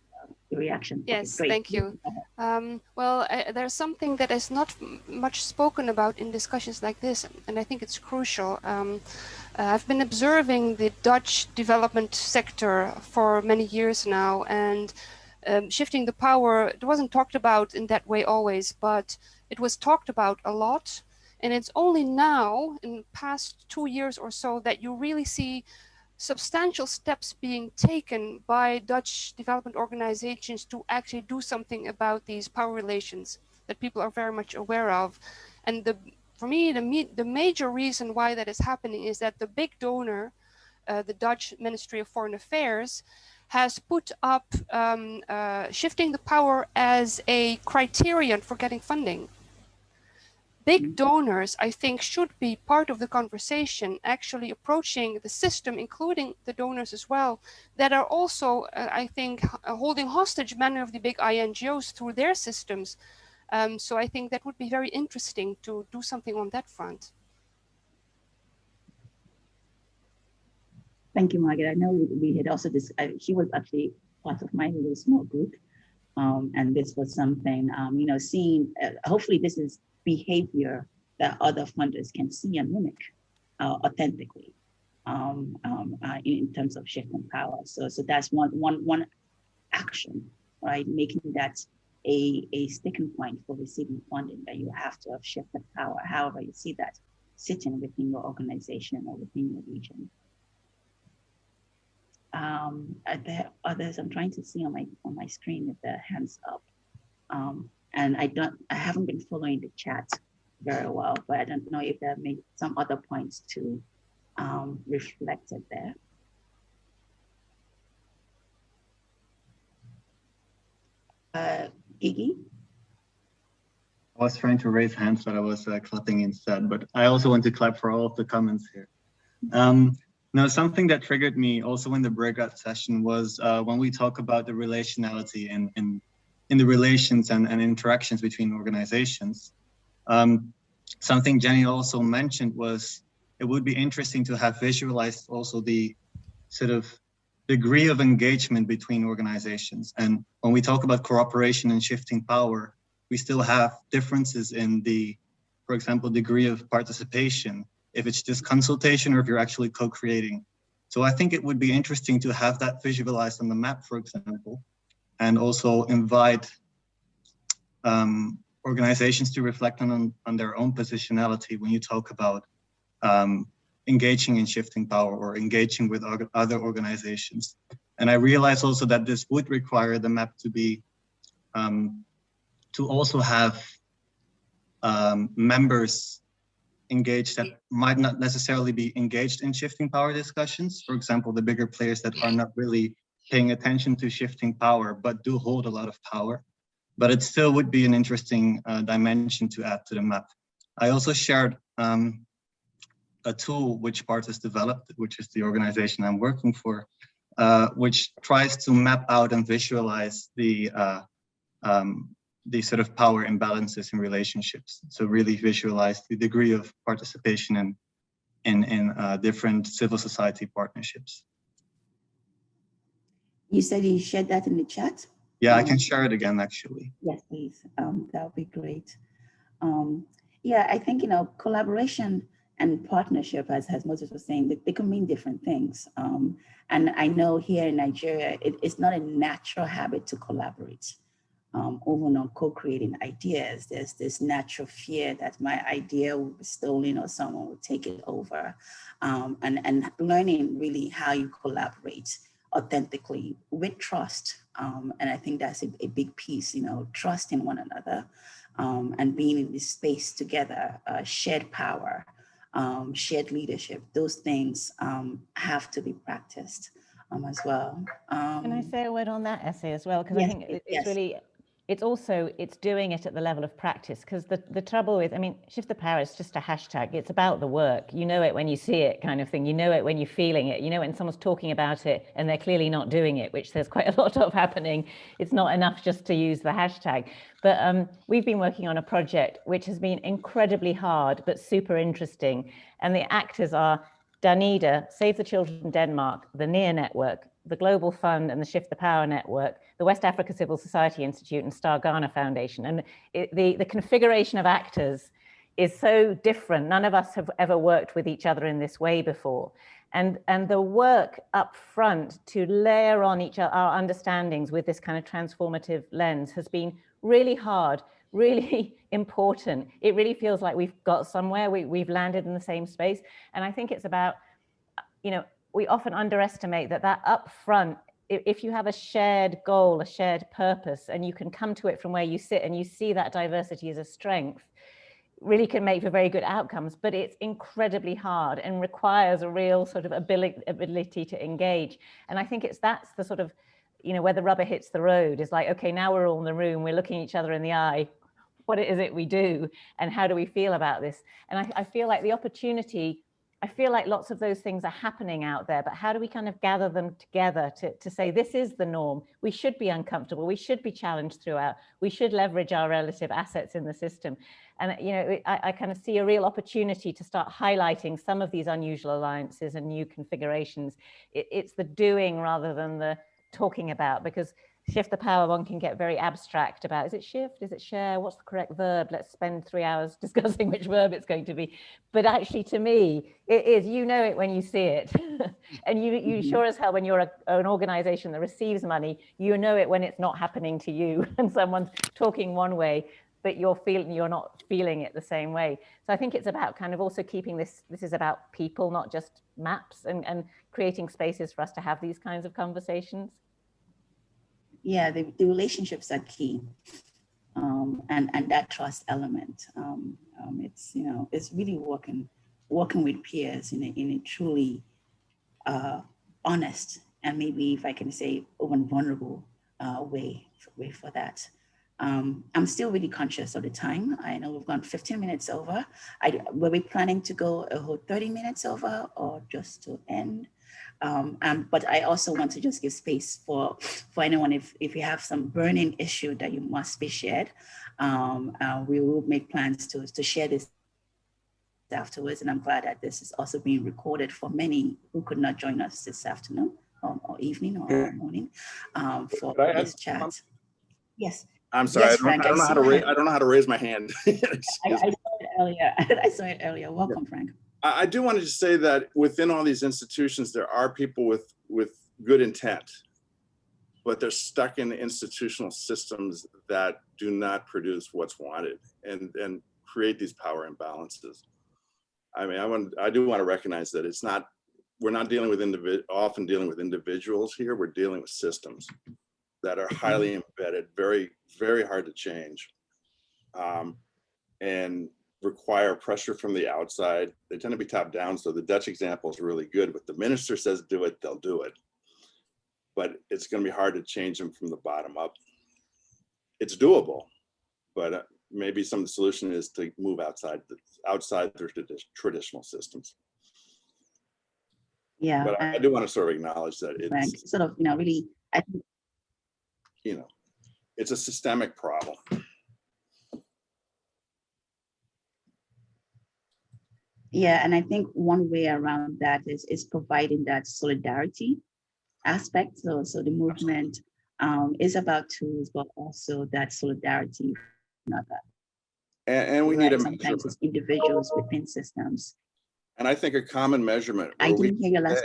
the reaction? Yes, okay, thank you. Well, there's something that is not much spoken about in discussions like this, and I think it's crucial. I've been observing the Dutch development sector for many years now, and shifting the power, it wasn't talked about in that way always, but it was talked about a lot. And it's only now, in the past 2 years or so, that you really see substantial steps being taken by Dutch development organizations to actually do something about these power relations that people are very much aware of. And for me, the major reason why that is happening is that the big donor, the Dutch Ministry of Foreign Affairs, has put up shifting the power as a criterion for getting funding. Big donors, I think, should be part of the conversation, actually approaching the system, including the donors as well, that are also, I think, holding hostage many of the big INGOs through their systems. So I think that would be very interesting to do something on that front. Thank you, Margaret. I know we had also she was actually part of my little small group. And this was something, seeing, hopefully this is behavior that other funders can see and mimic authentically in terms of shifting power. So that's one action, right? Making that a sticking point for receiving funding, that you have to have shifted power, however you see that sitting within your organization or within your region. Are there others? I'm trying to see on my screen if there are hands up. And I haven't been following the chat very well, but I don't know if there may be some other points to reflected there. Gigi? I was trying to raise hands, but I was clapping instead. But I also want to clap for all of the comments here. Now, something that triggered me also in the breakout session was when we talk about the relationality in in the relations and interactions between organizations. Something Jenny also mentioned was it would be interesting to have visualized also the sort of degree of engagement between organizations. And when we talk about cooperation and shifting power, we still have differences in the, for example, degree of participation, if it's just consultation or if you're actually co-creating. So I think it would be interesting to have that visualized on the map, for example, and also invite organizations to reflect on their own positionality when you talk about engaging in shifting power or engaging with other organizations. And I realize also that this would require the map to be, to also have members engaged that might not necessarily be engaged in shifting power discussions. For example, the bigger players that are not really paying attention to shifting power, but do hold a lot of power. But it still would be an interesting dimension to add to the map. I also shared a tool which PART has developed, which is the organization I'm working for, which tries to map out and visualize the sort of power imbalances in relationships. So really visualize the degree of participation in different civil society partnerships. You said you shared that in the chat? Yeah, I can share it again, actually. Yes, please. That would be great. Yeah, I think, collaboration and partnership, as Moses was saying, they can mean different things. And I know here in Nigeria, it's not a natural habit to collaborate. Even on co-creating ideas, there's this natural fear that my idea will be stolen or someone will take it over. And learning really how you collaborate authentically with trust. And I think that's a big piece, trusting one another and being in this space together, shared power, shared leadership. Those things have to be practiced as well. Can I say a word on that essay as well? Because yes, I think it's yes. really, it's doing it at the level of practice, because the trouble with, Shift the Power is just a hashtag. It's about the work. You know it when you see it, kind of thing. You know it when you're feeling it. You know when someone's talking about it and they're clearly not doing it, which there's quite a lot of happening. It's not enough just to use the hashtag. But we've been working on a project which has been incredibly hard, but super interesting. And the actors are Danida, Save the Children Denmark, the NEAR Network, the Global Fund and the Shift the Power Network, the West Africa Civil Society Institute and Star Ghana Foundation. And the configuration of actors is so different. None of us have ever worked with each other in this way before. And the work up front to layer on our understandings with this kind of transformative lens has been really hard, really important. It really feels like we've got somewhere, we've landed in the same space. And I think it's about, we often underestimate that up front, if you have a shared goal, a shared purpose, and you can come to it from where you sit and you see that diversity as a strength, really can make for very good outcomes, but it's incredibly hard and requires a real sort of ability to engage. And I think that's the sort of, where the rubber hits the road is like, okay, now we're all in the room, we're looking each other in the eye. What is it we do? And how do we feel about this? And I feel like the opportunity, I feel like lots of those things are happening out there, but how do we kind of gather them together to say, this is the norm. We should be uncomfortable. We should be challenged throughout. We should leverage our relative assets in the system. And, I kind of see a real opportunity to start highlighting some of these unusual alliances and new configurations. It's the doing rather than the talking about, because Shift the Power, one can get very abstract about, is it shift, is it share, what's the correct verb? Let's spend 3 hours discussing which verb it's going to be. But actually, to me, it is, it when you see it. And you sure as hell, when you're an organization that receives money, you know it when it's not happening to you and someone's talking one way, but you're not feeling it the same way. So I think it's about kind of also keeping this is about people, not just maps, and creating spaces for us to have these kinds of conversations. Yeah, the relationships are key, and that trust element. It's really working with peers in a truly honest and maybe, if I can say, even vulnerable way for that. I'm still really conscious of the time. I know we've gone 15 minutes over. Were we planning to go a whole 30 minutes over or just to end? But I also want to just give space for anyone, if you have some burning issue that you must be shared, we will make plans to share this afterwards. And I'm glad that this is also being recorded for many who could not join us this afternoon or evening or morning for this chat. Yes. I'm sorry, Yes, I don't know how to raise. I don't know how to raise my hand. I saw it earlier. I saw it earlier. Welcome, yeah. Frank. I do want to just say that within all these institutions, there are people with good intent, but they're stuck in institutional systems that do not produce what's wanted and create these power imbalances. I mean, I do want to recognize that we're not dealing with often dealing with individuals here. We're dealing with systems that are highly embedded, very, very hard to change, and require pressure from the outside. They tend to be top down. So the Dutch example is really good. If the minister says do it, they'll do it. But it's going to be hard to change them from the bottom up. It's doable, but maybe some of the solution is to move outside their traditional systems. Yeah, but I do want to sort of acknowledge that it's sort of, really, I think, it's a systemic problem. Yeah, and I think one way around that is providing that solidarity aspect. So the movement is about tools, but also that solidarity. And we need a sometimes it's individuals within systems. And I think a common measurement. I didn't hear your last.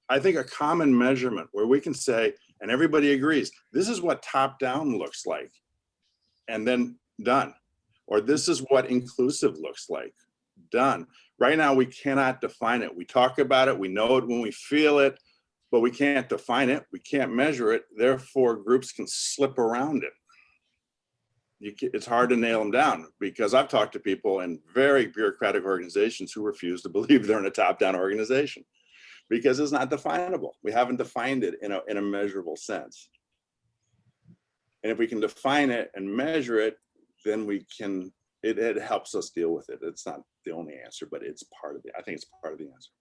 I think a common measurement where we can say, and everybody agrees, this is what top down looks like, and then done. Or this is what inclusive looks like, done. Right now, we cannot define it. We talk about it, we know it when we feel it, but we can't define it, we can't measure it. Therefore, groups can slip around it. It's hard to nail them down, because I've talked to people in very bureaucratic organizations who refuse to believe they're in a top-down organization because it's not definable. We haven't defined it in a measurable sense. And if we can define it and measure it, then we can, it helps us deal with it. It's not the only answer, but it's part of I think it's part of the answer,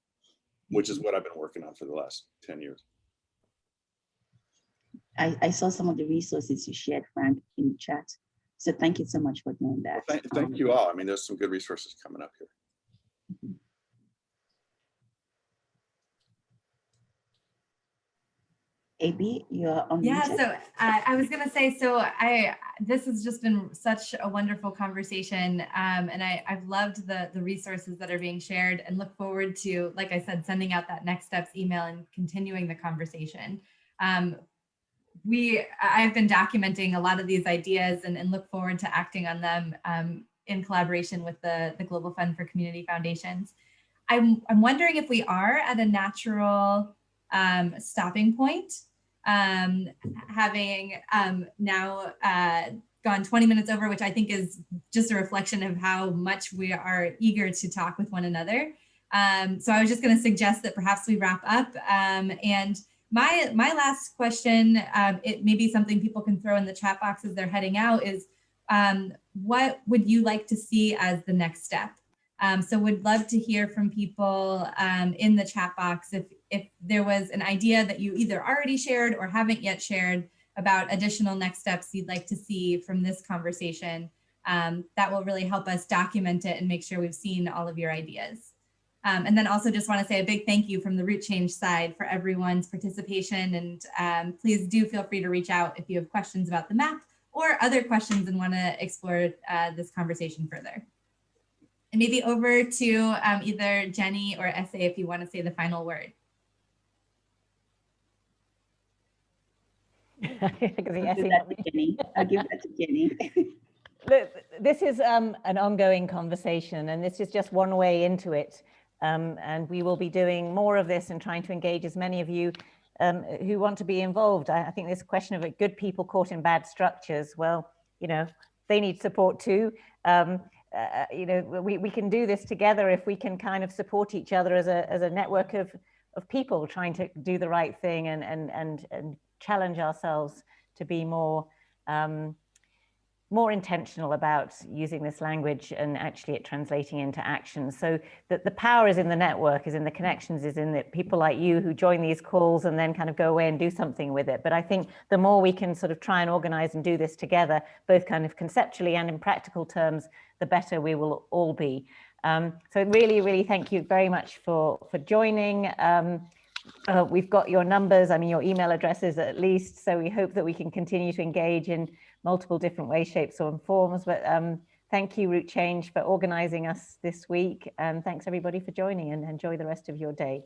which is what I've been working on for the last 10 years. I saw some of the resources you shared, Frank, in the chat. So thank you so much for doing that. Well, thank you all. I mean, there's some good resources coming up here. Mm-hmm. AB, you're on. Yeah, so I was gonna say, so this has just been such a wonderful conversation, and I've loved the resources that are being shared, and look forward to, like I said, sending out that next steps email and continuing the conversation. I've been documenting a lot of these ideas and look forward to acting on them in collaboration with the Global Fund for Community Foundations. I'm wondering if we are at a natural stopping point, having now gone 20 minutes over, which I think is just a reflection of how much we are eager to talk with one another. So I was just going to suggest that perhaps we wrap up. And my last question, it may be something people can throw in the chat box as they're heading out, is what would you like to see as the next step? So would love to hear from people in the chat box if there was an idea that you either already shared or haven't yet shared about additional next steps you'd like to see from this conversation. That will really help us document it and make sure we've seen all of your ideas. And then also just want to say a big thank you from the Root Change side for everyone's participation. And please do feel free to reach out if you have questions about the map or other questions and want to explore this conversation further. And maybe over to either Jenny or SA if you want to say the final word. I'll give that to Jenny. This is an ongoing conversation, and this is just one way into it. And we will be doing more of this and trying to engage as many of you who want to be involved. I think this question of good people caught in bad structures, well, they need support too. We can do this together if we can kind of support each other as a network of people trying to do the right thing and challenge ourselves to be more more intentional about using this language and actually it translating into action, so that the power is in the network, is in the connections, is in the people like you who join these calls and then kind of go away and do something with it. But I think the more we can sort of try and organize and do this together, both kind of conceptually and in practical terms, the better we will all be. So really, really thank you very much for joining. We've got your numbers, I mean, your email addresses at least, so we hope that we can continue to engage in multiple different ways, shapes, or forms. But thank you, Root Change, for organizing us this week. And thanks everybody for joining, and enjoy the rest of your day.